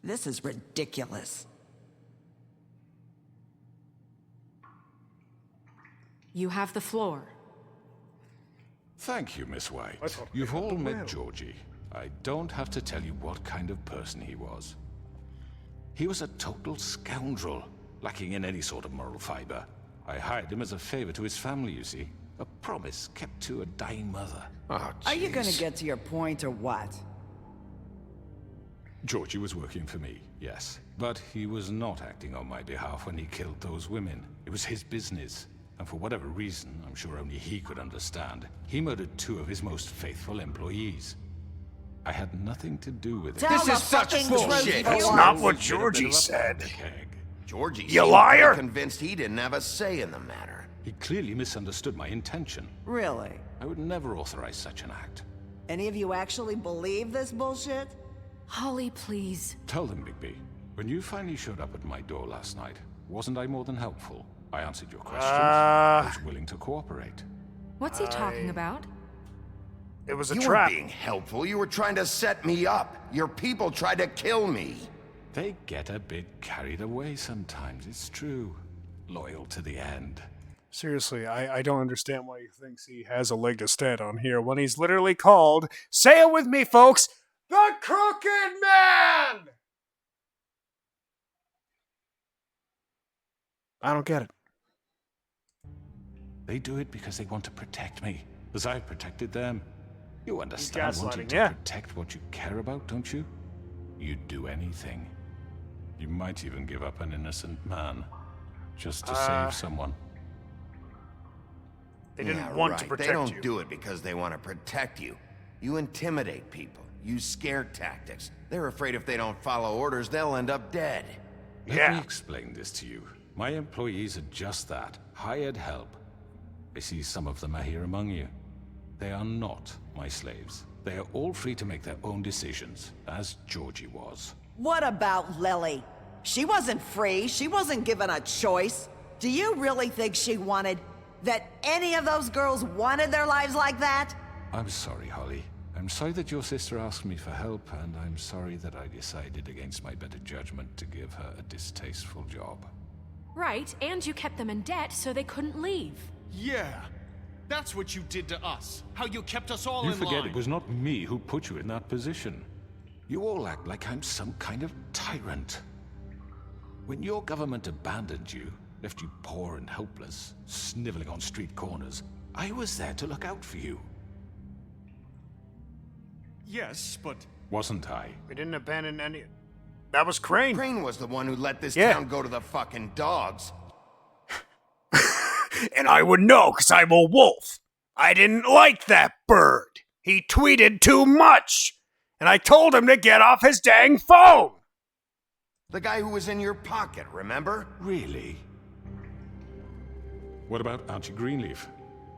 This is ridiculous. You have the floor. Thank you, Miss White. I thought we You've had all the met will. Georgie. I don't have to tell you what kind of person he was. He was a total scoundrel, lacking in any sort of moral fiber. I hired him as a favor to his family, you see. A promise kept to a dying mother. Oh, Are you gonna jeez. get to your point or what? Georgie was working for me, yes. But he was not acting on my behalf when he killed those women. It was his business. And for whatever reason, I'm sure only he could understand, he murdered 2 of his most faithful employees. I had nothing to do with it. Tell This the is such fucking bullshit. truth, That's you not are. what Always been a bit Georgie of a said. powder keg. Georgie You seemed liar! pretty convinced he didn't have a say in the matter. He clearly misunderstood my intention. Really? I would never authorize such an act. Any of you actually believe this bullshit? Holly, please. Tell them, Bigby, when you finally showed up at my door last night, wasn't I more than helpful? I answered your questions. I was willing to cooperate. What's he talking about? It was a You trap. weren't being helpful. You were trying to set me up. Your people tried to kill me. They get a bit carried away sometimes, it's true. Loyal to the end. Seriously, I don't understand why he thinks he has a leg to stand on here when he's literally called, say it with me, folks, The Crooked Man! I don't get it. They do it because they want to protect me, as I've protected them. You understand gaslighting, wanting to yeah. protect what you care about, don't you? You'd do anything. You might even give up an innocent man, just to save someone. They didn't Yeah, want right. to protect They don't you. do it because they want to protect you. You intimidate people, use scare tactics. They're afraid if they don't follow orders, they'll end up dead. Let me explain this to you. My employees are just that, hired help. I see some of them are here among you. They are not my slaves. They are all free to make their own decisions, as Georgie was. What about Lily? She wasn't free. She wasn't given a choice. Do you really think she wanted... that any of those girls wanted their lives like that? I'm sorry, Holly. I'm sorry that your sister asked me for help, and I'm sorry that I decided against my better judgment to give her a distasteful job. Right, and you kept them in debt so they couldn't leave. Yeah. That's what you did to us. How you kept us all You in forget line. it was not me who put you in that position. You all act like I'm some kind of tyrant. When your government abandoned you, left you poor and helpless, sniveling on street corners, I was there to look out for you. Yes, but... Wasn't I? We didn't abandon any... That was Crane. Crane was the one who let this Yeah. town go to the fucking dogs. And I would know, because I'm a wolf. I didn't like that bird. He tweeted too much. And I told him to get off his dang phone. The guy who was in your pocket, remember? Really? What about Auntie Greenleaf?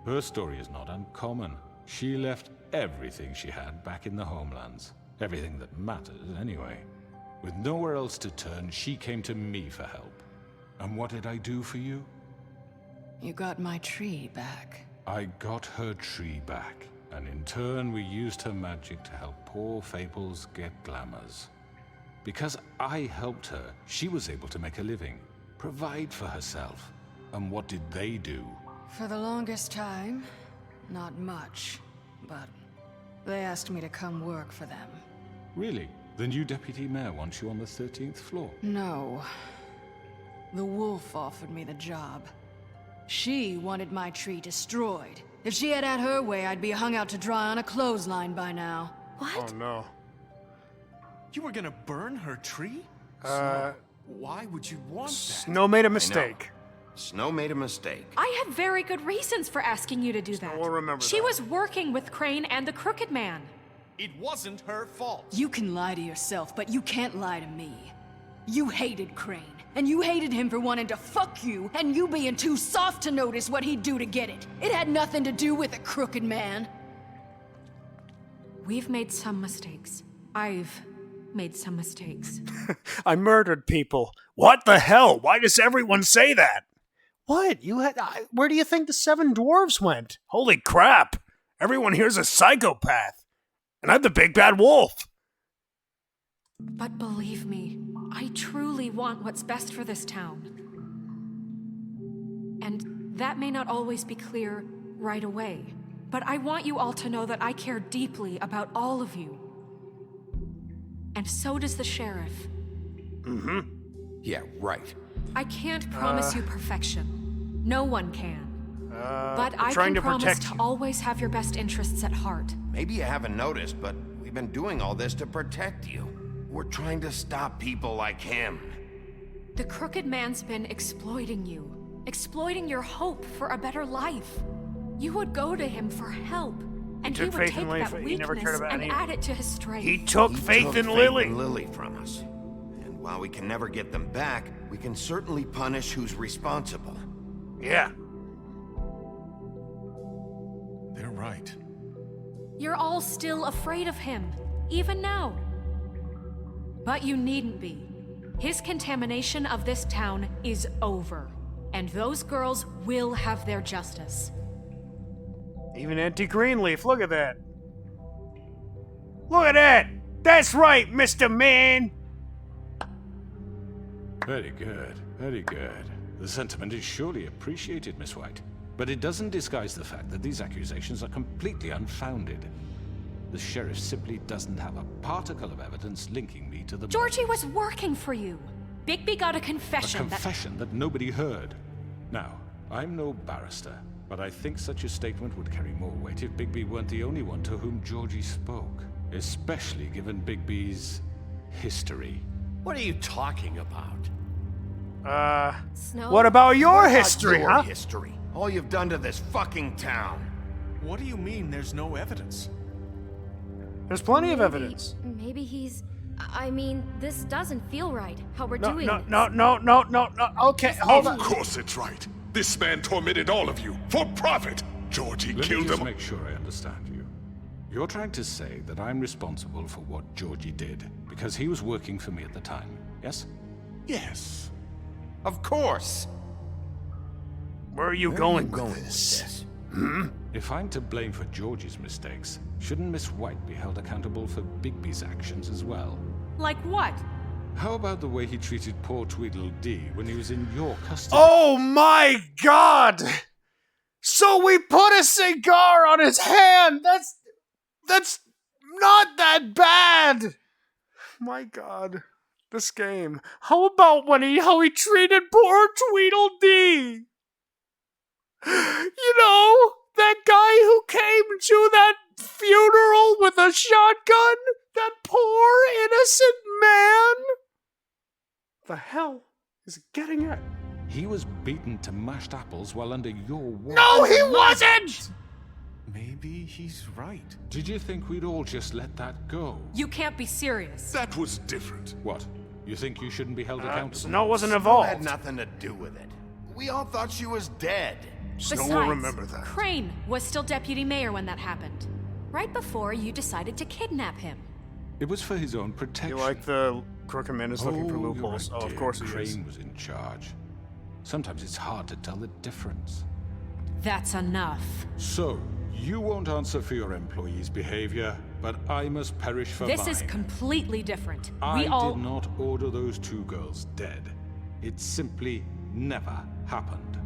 Her story is not uncommon. She left everything she had back in the homelands. Everything that mattered, anyway. With nowhere else to turn, she came to me for help. And what did I do for you? You got my tree back. I got her tree back, and in turn we used her magic to help poor Fables get glamours. Because I helped her, she was able to make a living, provide for herself. And what did they do? For the longest time, not much. But they asked me to come work for them. Really? The new deputy mayor wants you on the 13th floor? No. The wolf offered me the job. She wanted my tree destroyed. If she had her way, I'd be hung out to dry on a clothesline by now. Oh no. You were gonna burn her tree? Snow, why would you want that? Snow made a mistake. Snow made a mistake. I had very good reasons for asking you to do that. we'll remember She that. was working with Crane and the Crooked Man. It wasn't her fault. You can lie to yourself, but you can't lie to me. You hated Crane, and you hated him for wanting to fuck you, and you being too soft to notice what he'd do to get it. It had nothing to do with the Crooked Man. We've made some mistakes. I've made some mistakes. I murdered people. What the hell? Why does everyone say that? What? You had... where do you think the 7 dwarves went? Holy crap. Everyone here's a psychopath. And I'm the big bad wolf. But believe me, I truly want what's best for this town. And that may not always be clear right away. But I want you all to know that I care deeply about all of you. And so does the sheriff. Mm-hmm. Yeah, right. I can't promise you perfection. No one can. But I trying can to promise protect to you. always have your best interests at heart. Maybe you haven't noticed, but we've been doing all this to protect you. We're trying to stop people like him. The Crooked Man's been exploiting you. Exploiting your hope for a better life. You would go to him for help. And he took would faith in take Lily, that he never cared weakness about and any- add it to his strength. He took faith in Lily. Lily from us. And while we can never get them back, we can certainly punish who's responsible. Yeah. They're right. You're all still afraid of him, even now. But you needn't be. His contamination of this town is over. And those girls will have their justice. Even Auntie Greenleaf, look at that. Look at that. That's right, Mr. Man. Very good, very good. The sentiment is surely appreciated, Miss White. But it doesn't disguise the fact that these accusations are completely unfounded. The sheriff simply doesn't have a particle of evidence linking me to the Georgie murders. was working for you. Bigby got a confession. A confession that nobody heard. Now, I'm no barrister, but I think such a statement would carry more weight if Bigby weren't the only one to whom Georgie spoke. Especially given Bigby's history. What are you talking about? What about your What about history, your huh? history? All you've done to this fucking town. What do you mean there's no evidence? There's plenty of evidence. Maybe he's. I mean, this doesn't feel right. How we're No, doing no, this. no. Okay, hold Of on. course it's right. This man tormented all of you for profit. Georgie Let killed me just him. make sure I understand you. You're trying to say that I'm responsible for what Georgie did because he was working for me at the time, yes? Yes. Of course. Where are you going with this? If I'm to blame for Georgie's mistakes, shouldn't Miss White be held accountable for Bigby's actions as well? Like what? How about the way he treated poor Tweedledee when he was in your custody? Oh my god! So we put a cigar on his hand! That's not that bad! My god. This game. How about how he treated poor Tweedledee? You know, that guy who came to that funeral with a shotgun? That poor innocent man? The hell is it getting at? He was beaten to mashed apples while under your watch. No, he wasn't! Maybe he's right. Did you think we'd all just let that go? You can't be serious. That was different. What? You think you shouldn't be held accountable? Snow wasn't Snow involved. had nothing to do with it. We all thought she was dead. Snow Besides, will remember that. Crane was still deputy mayor when that happened. Right before you decided to kidnap him. It was for his own protection. You like the crooked man is looking for you're loopholes. a Oh, of dear. course he is. Crane was in charge. Sometimes it's hard to tell the difference. That's enough. So, you won't answer for your employees' behavior, but I must perish for This mine. is completely different. I We all. did not order those two girls dead. It simply never happened.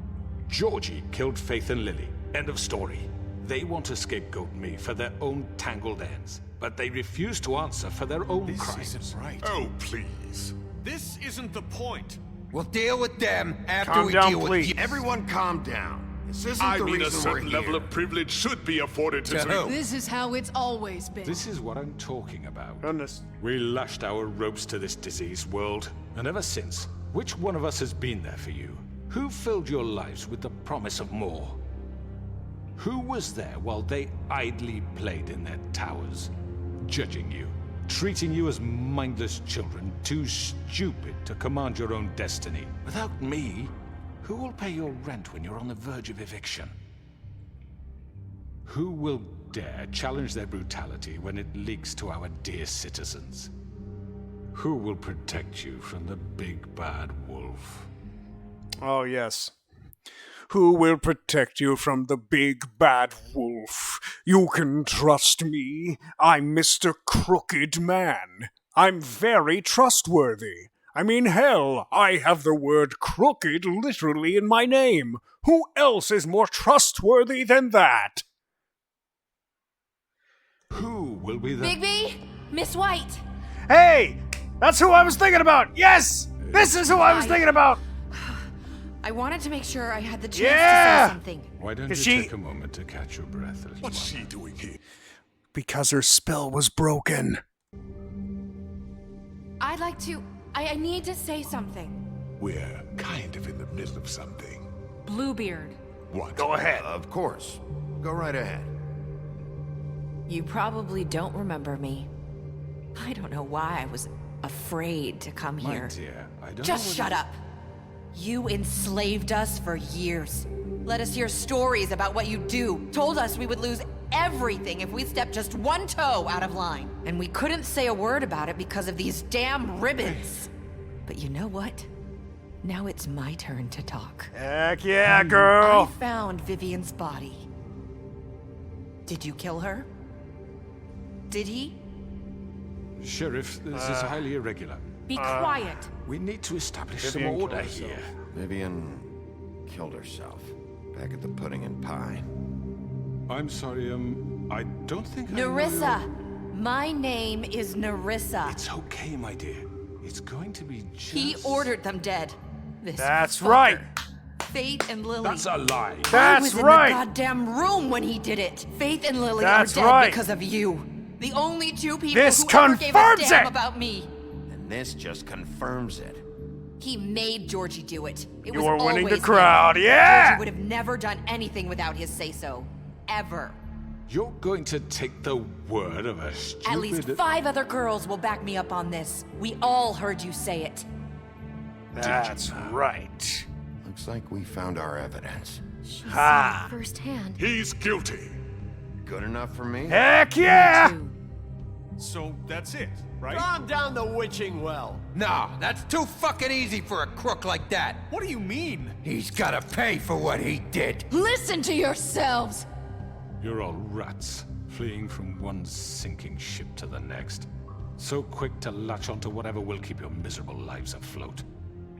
Georgie killed Faith and Lily. End of story. They want to scapegoat me for their own tangled ends, but they refuse to answer for their own This crimes. isn't right. Oh, please. This isn't the point. We'll deal with them after Calm we down, deal please. with you. Everyone calm down. This isn't I the mean, a reason we're certain here. level of privilege should be afforded to To who? This is how it's always been. This is what I'm talking about. Goodness. We lashed our ropes to this diseased world, and ever since, which one of us has been there for you? Who filled your lives with the promise of more? Who was there while they idly played in their towers, judging you, treating you as mindless children, too stupid to command your own destiny? Without me, who will pay your rent when you're on the verge of eviction? Who will dare challenge their brutality when it leaks to our dear citizens? Who will protect you from the big bad wolf? Oh, yes. Who will protect you from the big bad wolf? You can trust me. I'm Mr. Crooked Man. I'm very trustworthy. I mean, hell, I have the word crooked literally in my name. Who else is more trustworthy than that? Who will be the... Bigby? Miss White? Hey! That's who I was thinking about! Yes! This is who I was thinking about! I wanted to make sure I had the chance Yeah! to say something. Why don't you Is she- take a moment to catch your breath? What's she doing here? Because her spell was broken. I'd like to. I need to say something. We're kind of in the middle of something. Bluebeard. What? Go ahead. Of course. Go right ahead. You probably don't remember me. I don't know why I was afraid to come My here. dear, I don't Just know shut up. You enslaved us for years. Let us hear stories about what you do. Told us we would lose everything if we stepped just one toe out of line. And we couldn't say a word about it because of these damn ribbons. But you know what? Now it's my turn to talk. Heck yeah, girl! I found Vivian's body. Did you kill her? Did he? Sheriff, this is highly irregular. Be quiet. We need to establish some Vivian order killed herself. here. Vivian killed herself. Back at the Pudding and Pie. I'm sorry, I don't think I know Nerissa! My name is Nerissa. It's okay, my dear. It's going to be just... He ordered them dead. This That's fucker. right. Faith and Lily. That's a lie. I That's was right. in the goddamn room when he did it. Faith and Lily That's are dead right. because of you. The only two people This who ever gave a confirms damn it. about me. And this just confirms it. He made Georgie do it. It You was are winning the always crowd, him. yeah! Georgie would have never done anything without his say-so. Ever. You're going to take the word of a stupid... At least 5 other girls will back me up on this. We all heard you say it. That's right. Looks like we found our evidence. She Ha. saw it firsthand. He's guilty. Good enough for me? Heck yeah! So that's it, right? Calm down the witching well. No, that's too fucking easy for a crook like that. What do you mean? He's gotta pay for what he did. Listen to yourselves! You're all rats, fleeing from one sinking ship to the next. So quick to latch onto whatever will keep your miserable lives afloat.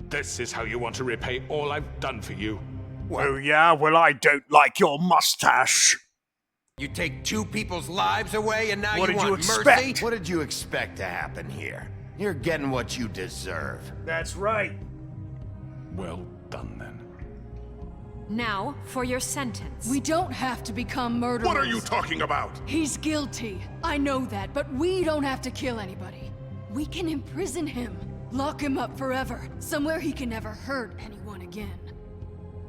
This is how you want to repay all I've done for you. Oh yeah, well I don't like your mustache. You take 2 people's lives away and now What you did you want expect? mercy? What did you expect to happen here? You're getting what you deserve. That's right. Well done, then. Now, for your sentence. We don't have to become murderers. What are you talking about? He's guilty. I know that, but we don't have to kill anybody. We can imprison him. Lock him up forever. Somewhere he can never hurt anyone again.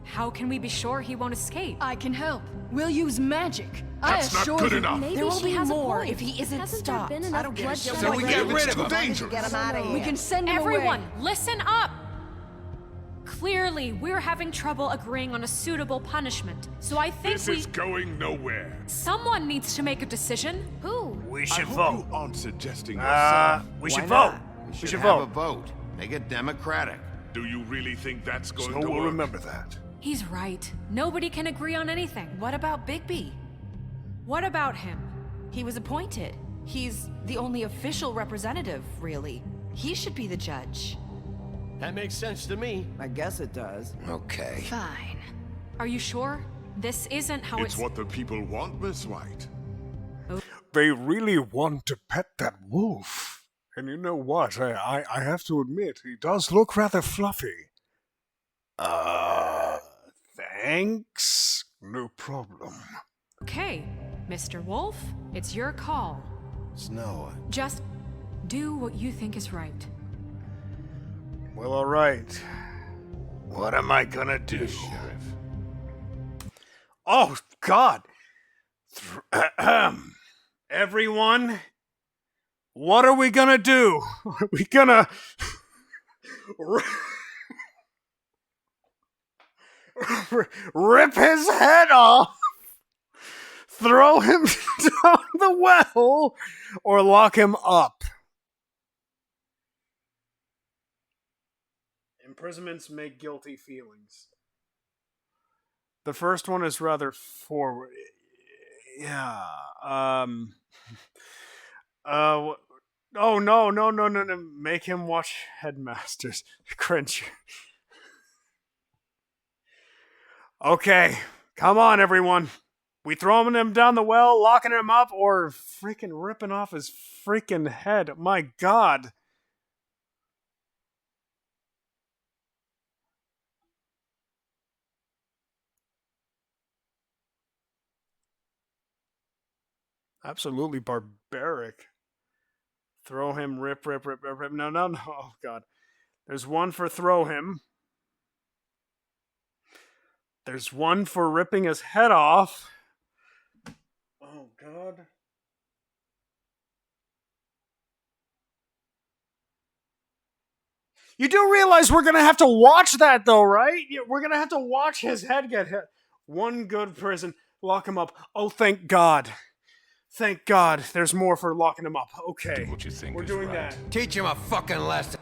How can we be sure he won't escape? I can help. We'll use magic. That's I not assure good you. enough. Maybe There will she be has a more point. if he isn't Hasn't stopped. there been enough bloodshed? So we get rid of him. Dangerous. Get him out of here. We can send him Everyone, away. listen up! Clearly, we're having trouble agreeing on a suitable punishment. So I think This is going nowhere. someone needs to make a decision. Who? We I should hope vote. you aren't suggesting yourself. We should Why vote. not? We should should have a vote. vote. Make it democratic. Do you really think that's going So to we'll work? remember that. He's right. Nobody can agree on anything. What about Bigby? What about him? He was appointed. He's the only official representative, really. He should be the judge. That makes sense to me. I guess it does. Okay. Fine. Are you sure? This isn't how It's what the people want, Miss White. They really want to pet that wolf. And you know what? I have to admit, he does look rather fluffy. Thanks. No problem. Okay, Mr. Wolf, it's your call. Snow. Just do what you think is right. Well, all right. What am I gonna do? Sheriff. Oh, God. Everyone, what are we gonna do? Are we gonna rip his head off, throw him down the well, or lock him up? Imprisonments make guilty feelings. The first one is rather forward. Yeah. Oh no. Make him watch Headmasters. Cringe. Okay. Come on, everyone. We throwing him down the well, locking him up, or freaking ripping off his freaking head? My God. Absolutely barbaric. Throw him, rip. No. Oh, God. There's one for throw him. There's one for ripping his head off. Oh, God. You do realize we're going to have to watch that, though, right? We're going to have to watch his head get hit. One good prison. Lock him up. Oh, thank God. Thank God. There's more for locking him up. Okay. Do what you think We're is doing right. that. Teach him a fucking lesson.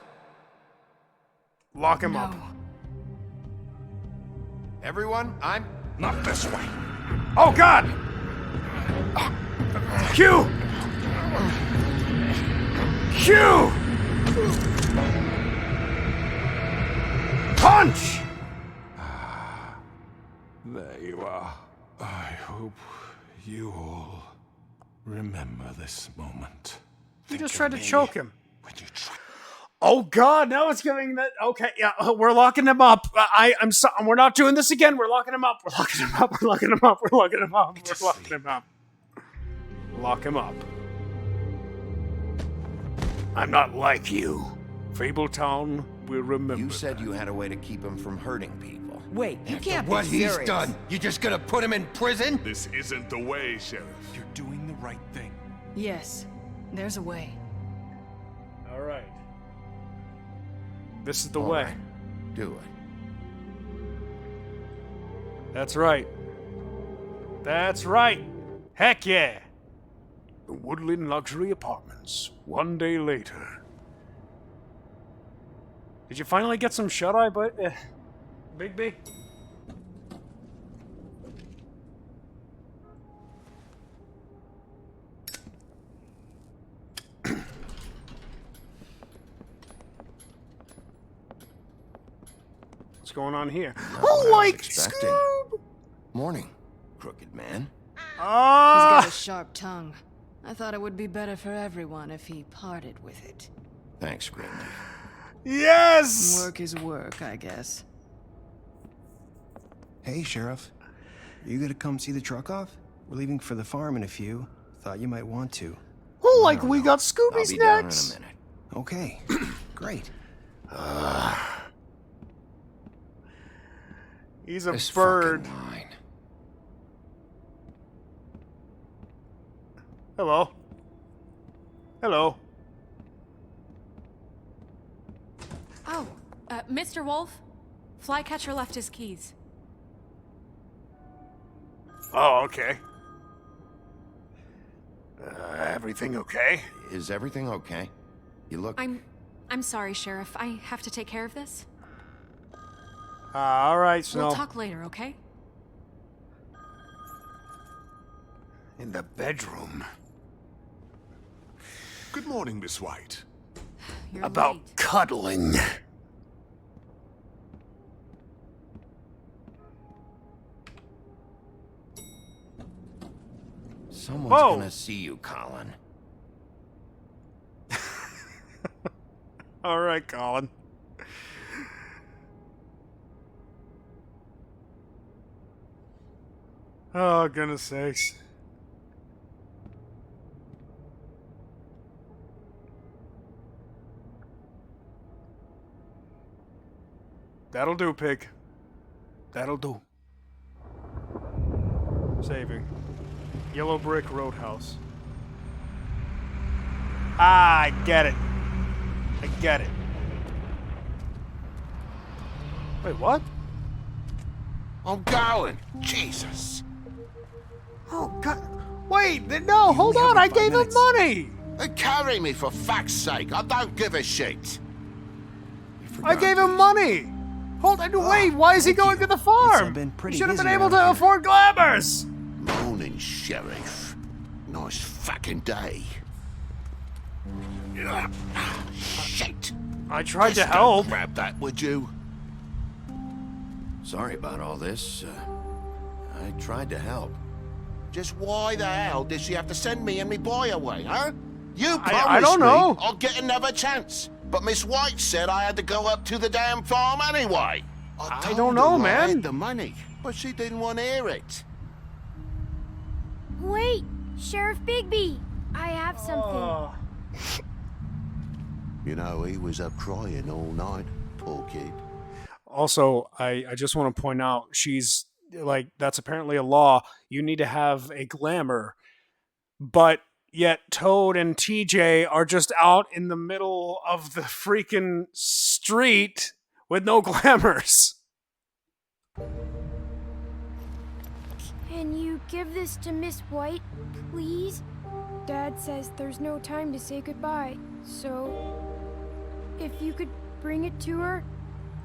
Lock him up. Everyone, I'm... Not this way. Oh, God! Q! Q! Punch! There you are. I hope you all Remember this moment. You just tried to choke him. Oh God! Now it's giving that. Okay, yeah, we're locking him up. I'm sorry. We're not doing this again. We're locking him up. We're locking him up. We're locking him up. We're locking him up. We're locking him up. Lock him up. I'm not like you. Fabletown will remember. You said you had a way to keep him from hurting people. Wait, you can't be What serious. he's done, you just gonna put him in prison? This isn't the way, Sheriff. You're doing the right thing. Yes, there's a way. All right. This is the All way. right. Do it. That's right. That's right. Heck yeah. The Woodland Luxury Apartments, one day later. Did you finally get some shut-eye, but Bigby? What's going on here? Oh, like Scoob! Morning, crooked man. He's got a sharp tongue. I thought it would be better for everyone if he parted with it. Thanks, Grandy. Yes! Work is work, I guess. Hey, Sheriff. You gonna come see the truck off? We're leaving for the farm in a few. Thought you might want to. Oh, like we got I'll Scooby's be down in nuts. a minute. Okay, great. He's a This bird. fucking line. Hello. Hello. Oh, Mr. Wolf, Flycatcher left his keys. Oh, okay. Everything okay? Is everything okay? You look... I'm sorry, Sheriff. I have to take care of this. All right, Snow. We'll talk later, okay? In the bedroom. Good morning, Miss White. You're About late. cuddling. Someone's Whoa. gonna see you, Colin. All right, Colin. Oh, goodness sakes. That'll do, pig. That'll do. Saving. Yellow Brick Roadhouse. Ah, I get it. I get it. Wait, what? I'm going. Jesus. Oh, God. Wait, no, hold on. I gave him money. Carry me, for fuck's sake. I don't give a shit. I gave him money. Hold on, wait. Why is he going to the farm? been pretty He should have been busy able around to here. afford glamours. Morning, Sheriff. Nice fucking day. Shit. I tried to Just help. don't grab that, would you? Sorry about all this. I tried to help. Just why the hell did she have to send me and me boy away, huh? You promised I don't know. me I'll get another chance. But Miss White said I had to go up to the damn farm anyway. I told don't know, her I man. had the money, but she didn't want to hear it. Wait, Sheriff Bigby, I have something. You know, he was up crying all night, poor kid. Also, I just want to point out, she's like, that's apparently a law. You need to have a glamour. But yet Toad and TJ are just out in the middle of the freaking street with no glamours. Can you give this to Miss White, please? Dad says there's no time to say goodbye, so if you could bring it to her.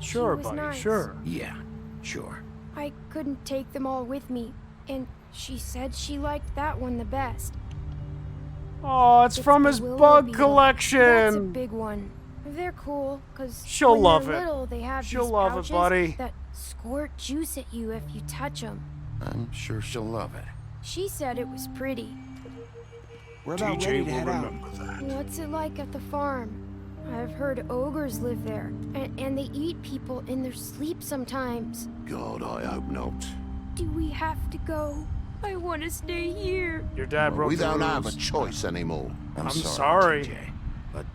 Sure, she was buddy, nice. sure. Yeah, sure. I couldn't take them all with me, and she said she liked that one the best. Oh, it's from the his Willow bug Beetle. collection. That's a big one. They're cool, because She'll when love they're it. little, they have She'll these love it, pouches buddy. that squirt juice at you if you touch them. I'm sure she'll love it. She said it was pretty. We're about TJ ready to will head out. remember that. What's it like at the farm? I've heard ogres live there, and they eat people in their sleep sometimes. God, I hope not. Do we have to go? I want to stay here. Your dad broke We the don't have a rules. choice anymore. I'm sorry. TJ. But,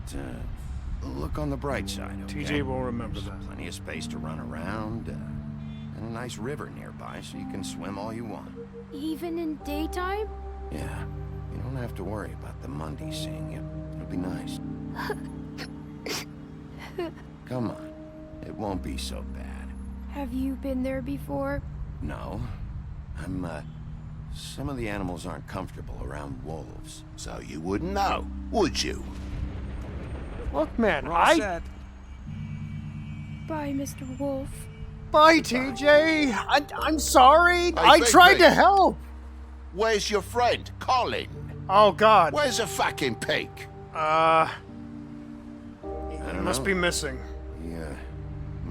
look on the bright side, okay? TJ will remember There's that. plenty of space to run around, and a nice river nearby so you can swim all you want. Even in daytime? Yeah, you don't have to worry about the Mondays seeing you. It'll be nice. Come on, it won't be so bad. Have you been there before? No, some of the animals aren't comfortable around wolves. So you wouldn't know, would you? Look, man, We're all set. Bye, Mr. Wolf. Bye, TJ. I'm sorry. Hey, I Big tried to Big. help. Where's your friend, Colin? Oh, God. Where's the fucking pig? I He don't must know. be missing. He,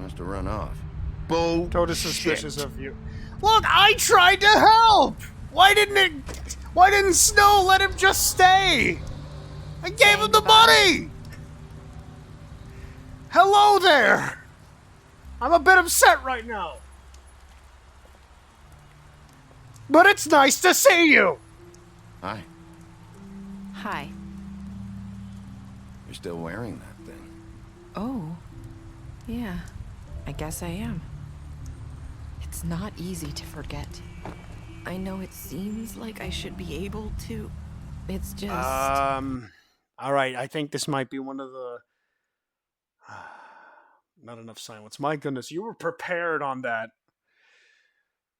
must have run off. Bull. Totally suspicious shit. of you. Look, I tried to help. Why didn't Snow let him just stay? I gave him the money. Hello there. I'm a bit upset right now. But it's nice to see you. Hi, Hi. you're still wearing that thing. Oh. Yeah. I guess I am. It's not easy to forget. I know it seems like I should be able to. It's just. All right. I think this might be one of the. Not enough silence. My goodness, you were prepared on that.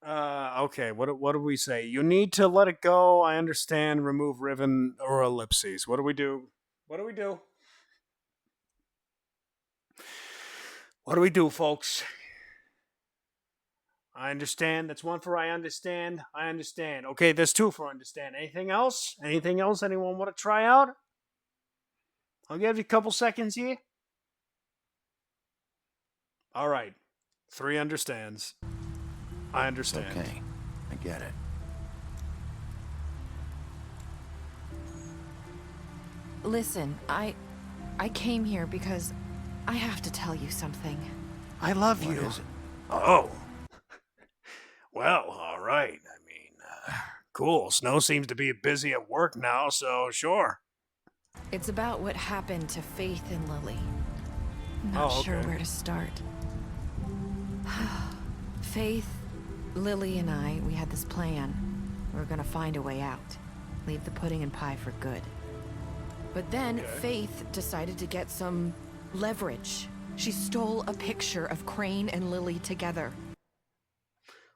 Okay. What do we say? You need to let it go. I understand. Remove ribbon or ellipses. What do we do? What do we do? What do we do, folks? I understand. That's one for I understand. I understand. Okay, there's two for understand. Anything else? Anything else anyone want to try out? I'll give you a couple seconds here. All right. 3 understands. I understand. Okay, I get it. Listen, I came here because I have to tell you something. I love What you. is it? Oh. Well, all right. I mean, cool. Snow seems to be busy at work now, so sure. It's about what happened to Faith and Lily. Not Oh, sure okay. where to start. Faith, Lily, and I, we had this plan. We were gonna find a way out. Leave the pudding and pie for good. But then Faith decided to get some leverage. She stole a picture of Crane and Lily together.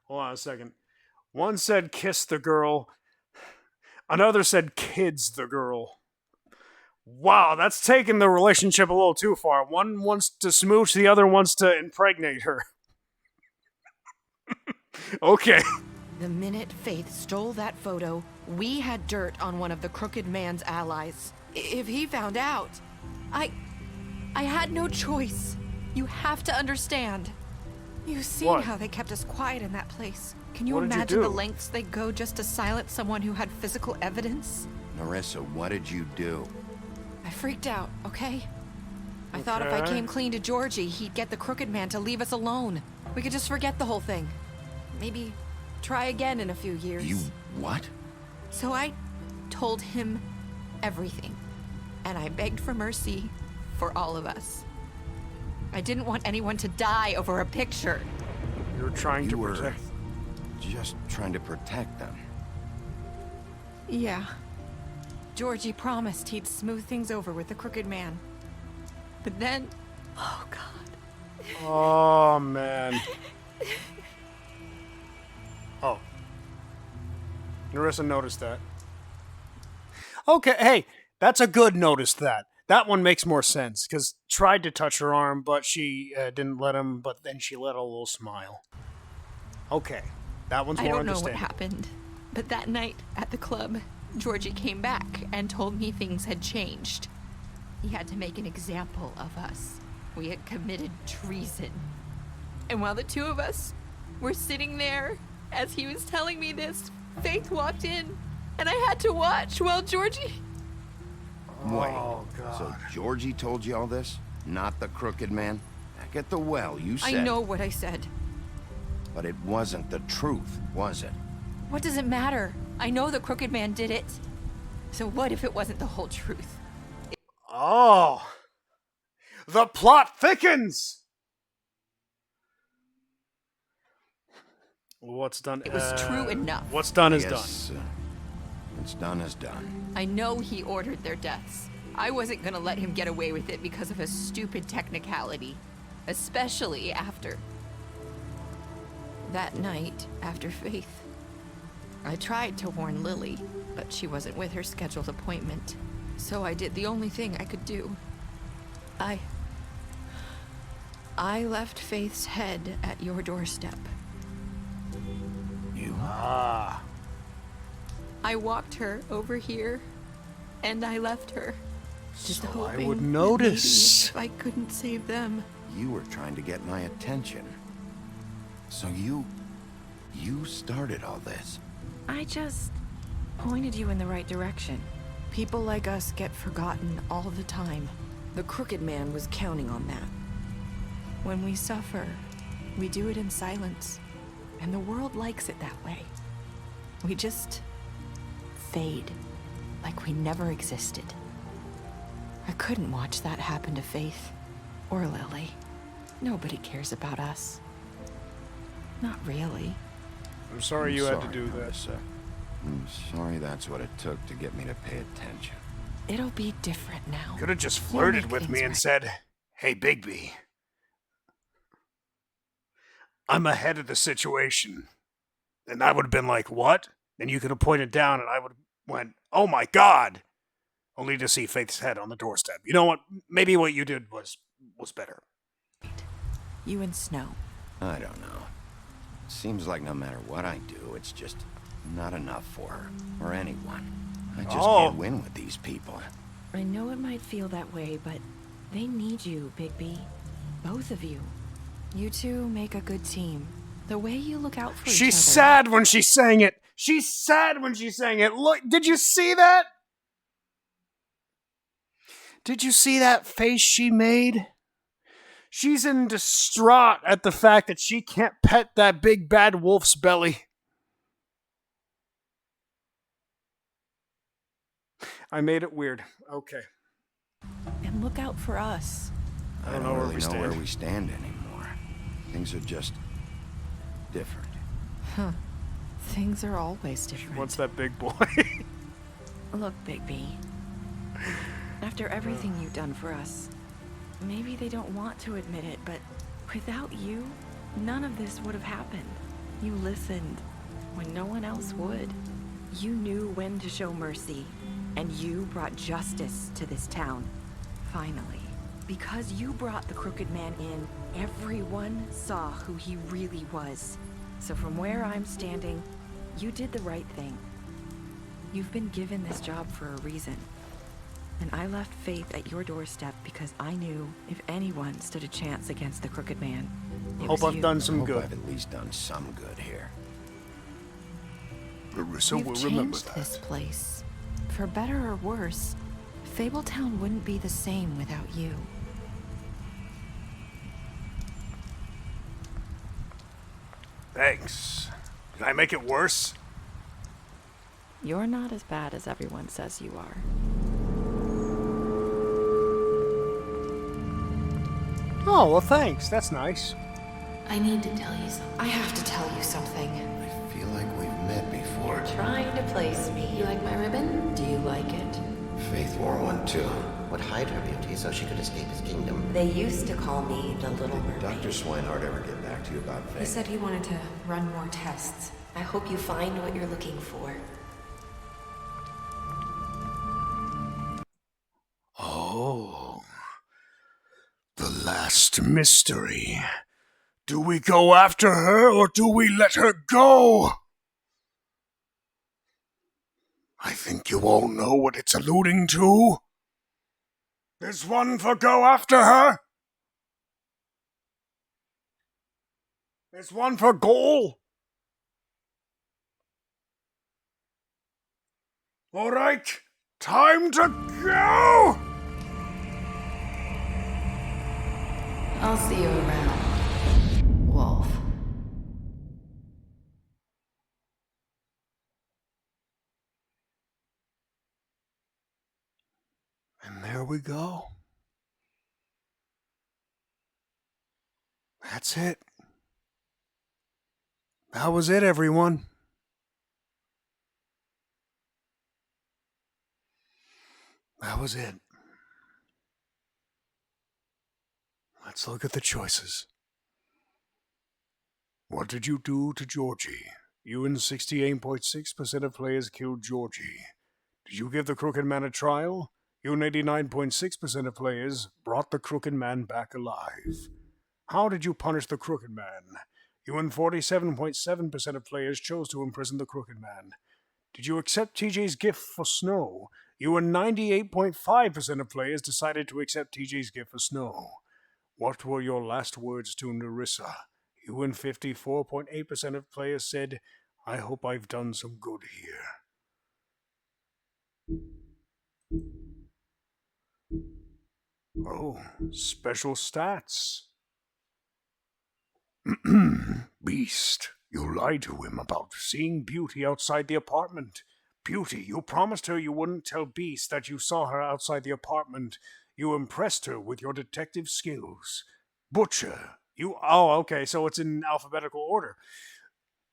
Hold on a second. One said kiss the girl. Another said kids the girl. Wow, that's taking the relationship a little too far. One wants to smooch, the other wants to impregnate her. Okay. The minute Faith stole that photo, we had dirt on one of the crooked man's allies. If he found out, I had no choice. You have to understand. You've seen What? how they kept us quiet in that place. Can you What did you imagine the do? lengths they go just to silence someone who had physical evidence? Narissa, what did you do? I freaked out, okay? I thought if I Okay. came clean to Georgie, he'd get the crooked man to leave us alone. We could just forget the whole thing. Maybe try again in a few years. You what? So I told him everything. And I begged for mercy for all of us. I didn't want anyone to die over a picture. You were trying to You were protect. just trying to protect them. Yeah. Georgie promised he'd smooth things over with the crooked man. But then... Oh, God. Oh, man. Oh. Narissa noticed that. Okay, hey, that's a good notice that. That one makes more sense, because tried to touch her arm, but she didn't let him, but then she let a little smile. Okay, that one's I more don't know what understandable. happened, but that night at the club, Georgie came back and told me things had changed. He had to make an example of us. We had committed treason. And while the two of us were sitting there, as he was telling me this, Faith walked in, and I had to watch while Georgie Wait, Oh, God. so Georgie told you all this? Not the crooked man? Back at the well, you said... I know what I said. But it wasn't the truth, was it? What does it matter? I know the crooked man did it. So what if it wasn't the whole truth? Oh. The plot thickens! What's done? It was true enough. What's done is Yes, done. What's done is done. I know he ordered their deaths. I wasn't gonna let him get away with it because of a stupid technicality. Especially after... that night, after Faith. I tried to warn Lily, but she wasn't with her scheduled appointment. So I did the only thing I could do. I left Faith's head at your doorstep. You? Ah. I walked her over here, and I left her. Just So hoping I would that notice. maybe if I couldn't save them. You were trying to get my attention. So you started all this. I just pointed you in the right direction. People like us get forgotten all the time. The crooked man was counting on that. When we suffer, we do it in silence. And the world likes it that way. We just fade, like we never existed. I couldn't watch that happen to Faith or Lily. Nobody cares about us. Not really. I'm sorry you had to do this. I'm sorry that's what it took to get me to pay attention. It'll be different now. Could have just You'll flirted make with me things and right. said, "Hey, Bigby, I'm ahead of the situation." And I would have been like, "What?" And you could have pointed down and I would have went, "Oh my God," only to see Faith's head on the doorstep. You know what? Maybe what you did was better. You and Snow. I don't know. Seems like no matter what I do, it's just not enough for her, or anyone. I just can't win with these people. I know it might feel that way, but they need you, Bigby. Both of you. You two make a good team. The way you look out for each other. She's sad when she sang it. She's sad when she sang it. Look, did you see that? Did you see that face she made? She's in distraught at the fact that she can't pet that big bad wolf's belly. I made it weird. Okay. And look out for us. I don't really know where we stand anymore. Things are just different. Huh. Things are always different. What's that big boy? Look, Bigby. After everything you've done for us, maybe they don't want to admit it, but without you, none of this would have happened. You listened when no one else would. You knew when to show mercy, and you brought justice to this town. Finally. Because you brought the crooked man in, everyone saw who he really was. So from where I'm standing, you did the right thing. You've been given this job for a reason. And I left Faith at your doorstep because I knew if anyone stood a chance against the crooked man, it Hope was I've you. done some Hope good. I've at least done some good here. Larissa You've will remember changed that. this place. For better or worse, Fabletown wouldn't be the same without you. Thanks. Did I make it worse? You're not as bad as everyone says you are. Oh, well, thanks. That's nice. I need to tell you something. I have to tell you something. I feel like we've met before. Trying to place me. You like my ribbon? Do you like it? Faith wore one too. Would hide her beauty so she could escape his kingdom. They used to call me the Little Mermaid. Dr. Swinehart ever get back to you about Faith? He said he wanted to run more tests. I hope you find what you're looking for. Oh. The last mystery. Do we go after her or do we let her go? I think you all know what it's alluding to. There's one for go after her. There's one for goal. All right, Time to go! I'll see you around, Wolf. And there we go. That's it. That was it, everyone. That was it. Let's look at the choices. What did you do to Georgie? You and 68.6% of players killed Georgie. Did you give the Crooked Man a trial? You and 89.6% of players brought the Crooked Man back alive. How did you punish the Crooked Man? You and 47.7% of players chose to imprison the Crooked Man. Did you accept TJ's gift for Snow? You and 98.5% of players decided to accept TJ's gift for Snow. What were your last words to Nerissa? You and 54.8% of players said, I hope I've done some good here. Oh, special stats. Beast, you lied to him about seeing Beauty outside the apartment. Beauty, you promised her you wouldn't tell Beast that you saw her outside the apartment. You impressed her with your detective skills. Butcher, okay, so it's in alphabetical order.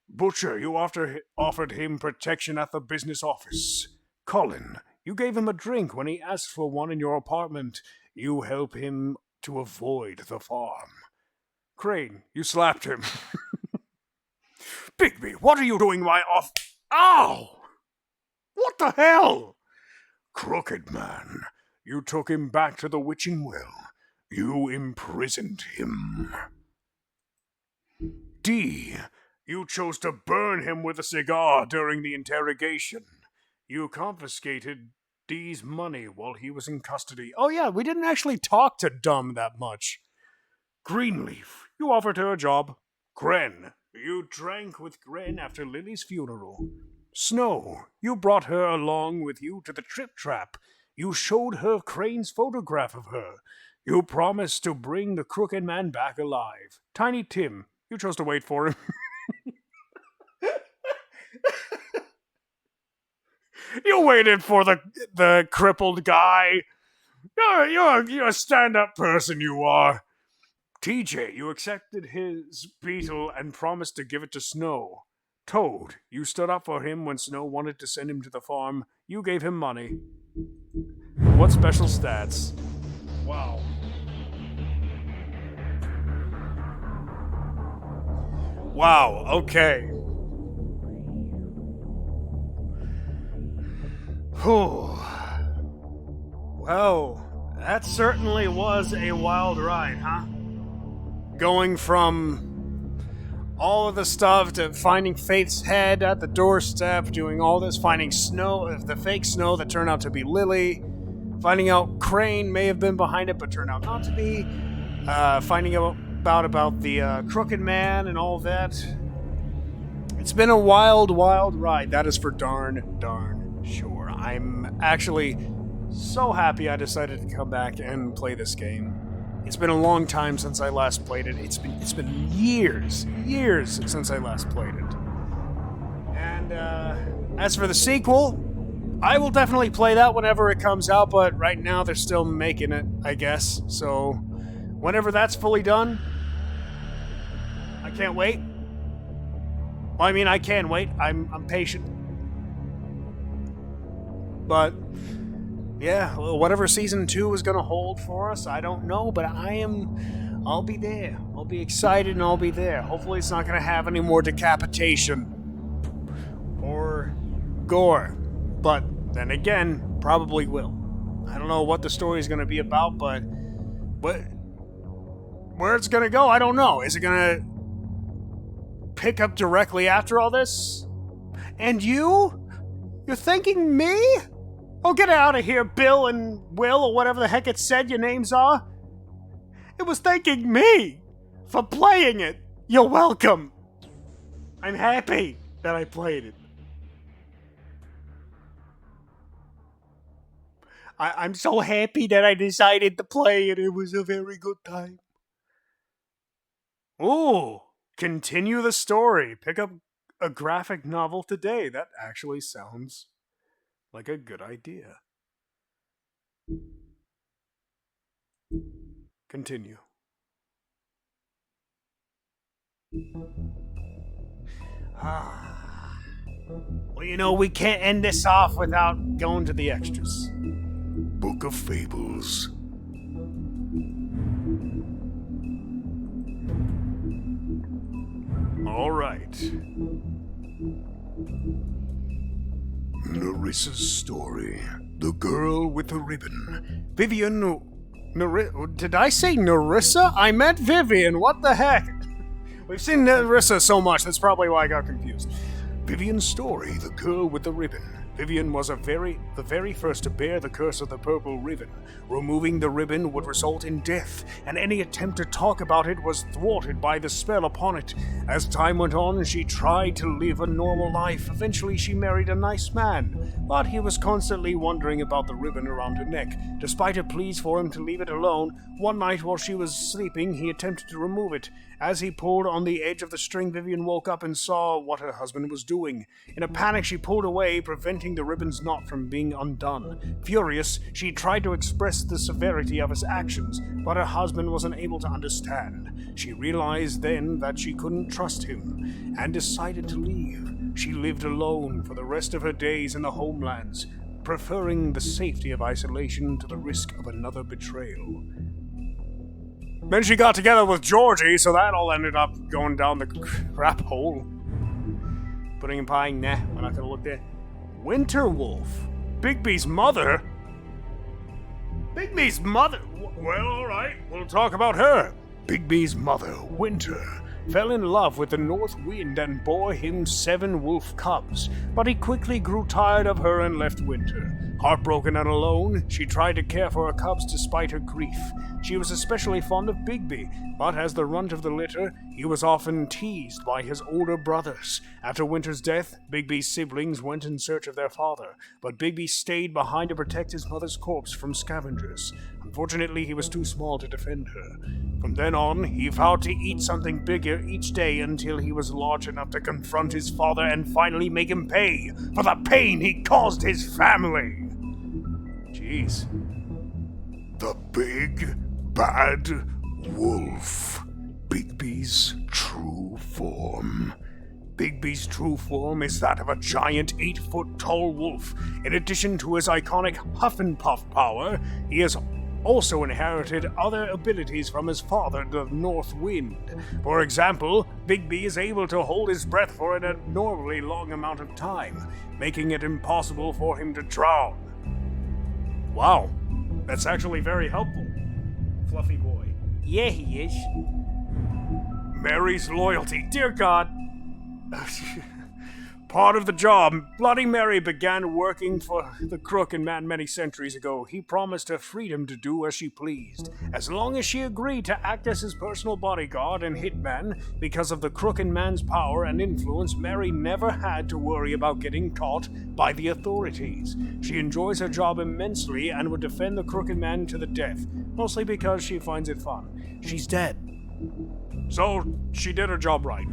Butcher, you offered him protection at the business office. Colin, you gave him a drink when he asked for one in your apartment. You help him to avoid the farm. Crane, you slapped him. Bigby, what are you doing Ow! What the hell? Crooked Man, you took him back to the witching well. You imprisoned him. D, you chose to burn him with a cigar during the interrogation. You confiscated D's money while he was in custody. Oh yeah, we didn't actually talk to Dumb that much. Greenleaf, you offered her a job. Gren, you drank with Gren after Lily's funeral. Snow, you brought her along with you to the Trip Trap. You showed her Crane's photograph of her. You promised to bring the Crooked Man back alive. Tiny Tim, you chose to wait for him. You waited for the crippled guy. You're a stand-up person, you are. TJ, you accepted his beetle and promised to give it to Snow. Toad, you stood up for him when Snow wanted to send him to the farm. You gave him money. What special stats? Wow. Wow, okay. Whew. Well, that certainly was a wild ride, huh? Going from all of the stuff to finding Faith's head at the doorstep, doing all this, finding Snow, the fake Snow that turned out to be Lily, finding out Crane may have been behind it but turned out not to be, finding out about the Crooked Man and all that. It's been a wild, wild ride. That is for darn sure. I'm actually so happy I decided to come back and play this game. It's been a long time since I last played it. It's been years since I last played it. And as for the sequel, I will definitely play that whenever it comes out, but right now they're still making it, I guess. So whenever that's fully done, I can't wait. Well, I mean, I can wait. I'm patient. But yeah, whatever season 2 is going to hold for us, I don't know, but I'll be there. I'll be excited and I'll be there. Hopefully it's not going to have any more decapitation or gore, but then again, probably will. I don't know what the story is going to be about, but where it's going to go, I don't know. Is it going to pick up directly after all this? And you're thanking me? Oh, get out of here, Bill and Will, or whatever the heck it said your names are. It was thanking me for playing it. You're welcome. I'm happy that I played it. I'm so happy that I decided to play it. It was a very good time. Ooh, continue the story. Pick up a graphic novel today. That actually sounds like a good idea. Continue. Well, you know, we can't end this off without going to the extras. Book of Fables. All right. Nerissa's story. The girl with the ribbon. Vivian... Did I say Nerissa? I meant Vivian. What the heck? We've seen Nerissa so much, that's probably why I got confused. Vivian's story, the girl with the ribbon. Vivian was the very first to bear the curse of the purple ribbon. Removing the ribbon would result in death, and any attempt to talk about it was thwarted by the spell upon it. As time went on, she tried to live a normal life. Eventually, she married a nice man, but he was constantly wondering about the ribbon around her neck. Despite her pleas for him to leave it alone, one night while she was sleeping, he attempted to remove it. As he pulled on the edge of the string, Vivian woke up and saw what her husband was doing. In a panic, she pulled away, preventing the ribbon's knot from being undone. Furious, she tried to express the severity of his actions, but her husband was unable to understand. She realized then that she couldn't trust him, and decided to leave. She lived alone for the rest of her days in the homelands, preferring the safety of isolation to the risk of another betrayal. Then she got together with Georgie, so that all ended up going down the crap hole. Pudding and pie, nah, we're not gonna look there. Winterwolf, Bigby's mother? Bigby's mother? Well, alright, we'll talk about her. Bigby's mother, Winter, fell in love with the North Wind and bore him 7 wolf cubs, but he quickly grew tired of her and left Winter. Heartbroken and alone, she tried to care for her cubs despite her grief. She was especially fond of Bigby, but as the runt of the litter, he was often teased by his older brothers. After Winter's death, Bigby's siblings went in search of their father, but Bigby stayed behind to protect his mother's corpse from scavengers. Unfortunately, he was too small to defend her. From then on, he vowed to eat something bigger each day until he was large enough to confront his father and finally make him pay for the pain he caused his family. Jeez. The Big Bad Wolf. Bigby's true form. Bigby's true form is that of a giant 8-foot-tall wolf. In addition to his iconic huff and puff power, he has also inherited other abilities from his father, the North Wind. For example, Bigby is able to hold his breath for an abnormally long amount of time, making it impossible for him to drown. Wow, that's actually very helpful. Fluffy boy. Yeah, he is. Mary's loyalty. Dear God. Part of the job, Bloody Mary began working for the Crook and Man many centuries ago. He promised her freedom to do as she pleased, as long as she agreed to act as his personal bodyguard and hitman. Because of the Crook and Man's power and influence, Mary never had to worry about getting caught by the authorities. She enjoys her job immensely and would defend the Crook and Man to the death, mostly because she finds it fun. She's dead. So, she did her job right.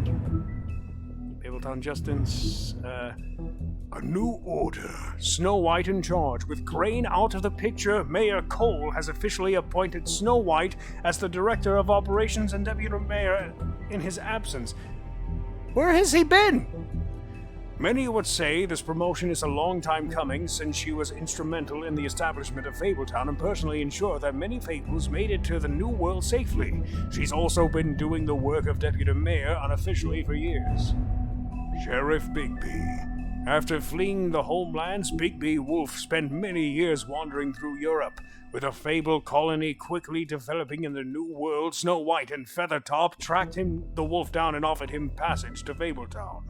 Fabletown Justin's, a new order. Snow White in charge. With Crane out of the picture, Mayor Cole has officially appointed Snow White as the director of operations and deputy mayor in his absence. Where has he been? Many would say this promotion is a long time coming, since she was instrumental in the establishment of Fabletown and personally ensured that many Fables made it to the New World safely. She's also been doing the work of deputy mayor unofficially for years. Sheriff Bigby. After fleeing the homelands, Bigby Wolf spent many years wandering through Europe. With a Fable colony quickly developing in the New World, Snow White and Feathertop tracked the wolf down and offered him passage to Fabletown.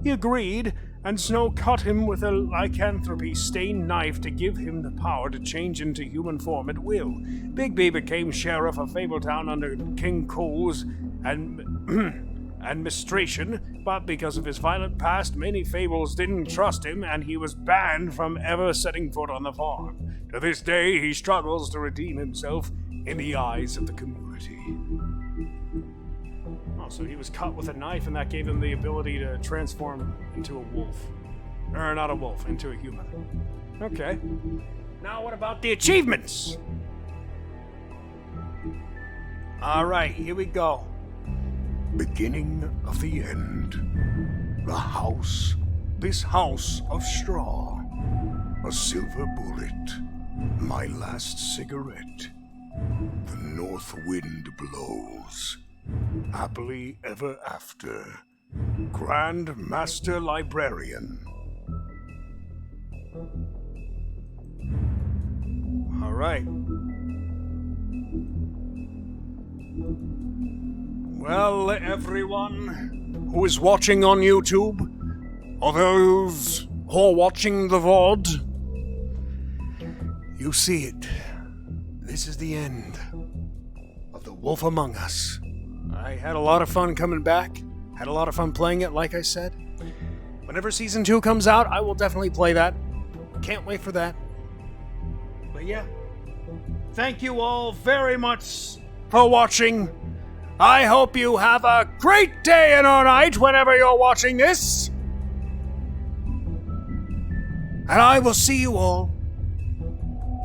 He agreed, and Snow cut him with a lycanthropy-stained knife to give him the power to change into human form at will. Bigby became sheriff of Fabletown under King Cole's and mistration, but because of his violent past, many fables didn't trust him, and he was banned from ever setting foot on the farm. To this day, he struggles to redeem himself in the eyes of the community. Oh, so he was cut with a knife, and that gave him the ability to transform into a wolf. Or not a wolf, into a human. Okay. Now what about the achievements? Alright, here we go. Beginning of the end. The house. This house of straw. A silver bullet. My last cigarette. The north wind blows. Happily ever after. Grand Master Librarian. Alright. Well, everyone who is watching on YouTube, or those who are watching the VOD, you see it. This is the end of The Wolf Among Us. I had a lot of fun coming back. Had a lot of fun playing it, like I said. Whenever Season 2 comes out, I will definitely play that. Can't wait for that. But yeah, thank you all very much for watching. I hope you have a great day and or night whenever you're watching this. And I will see you all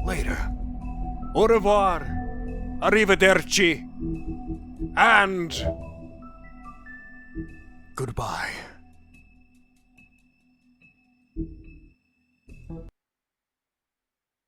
later. Au revoir, arrivederci, and goodbye.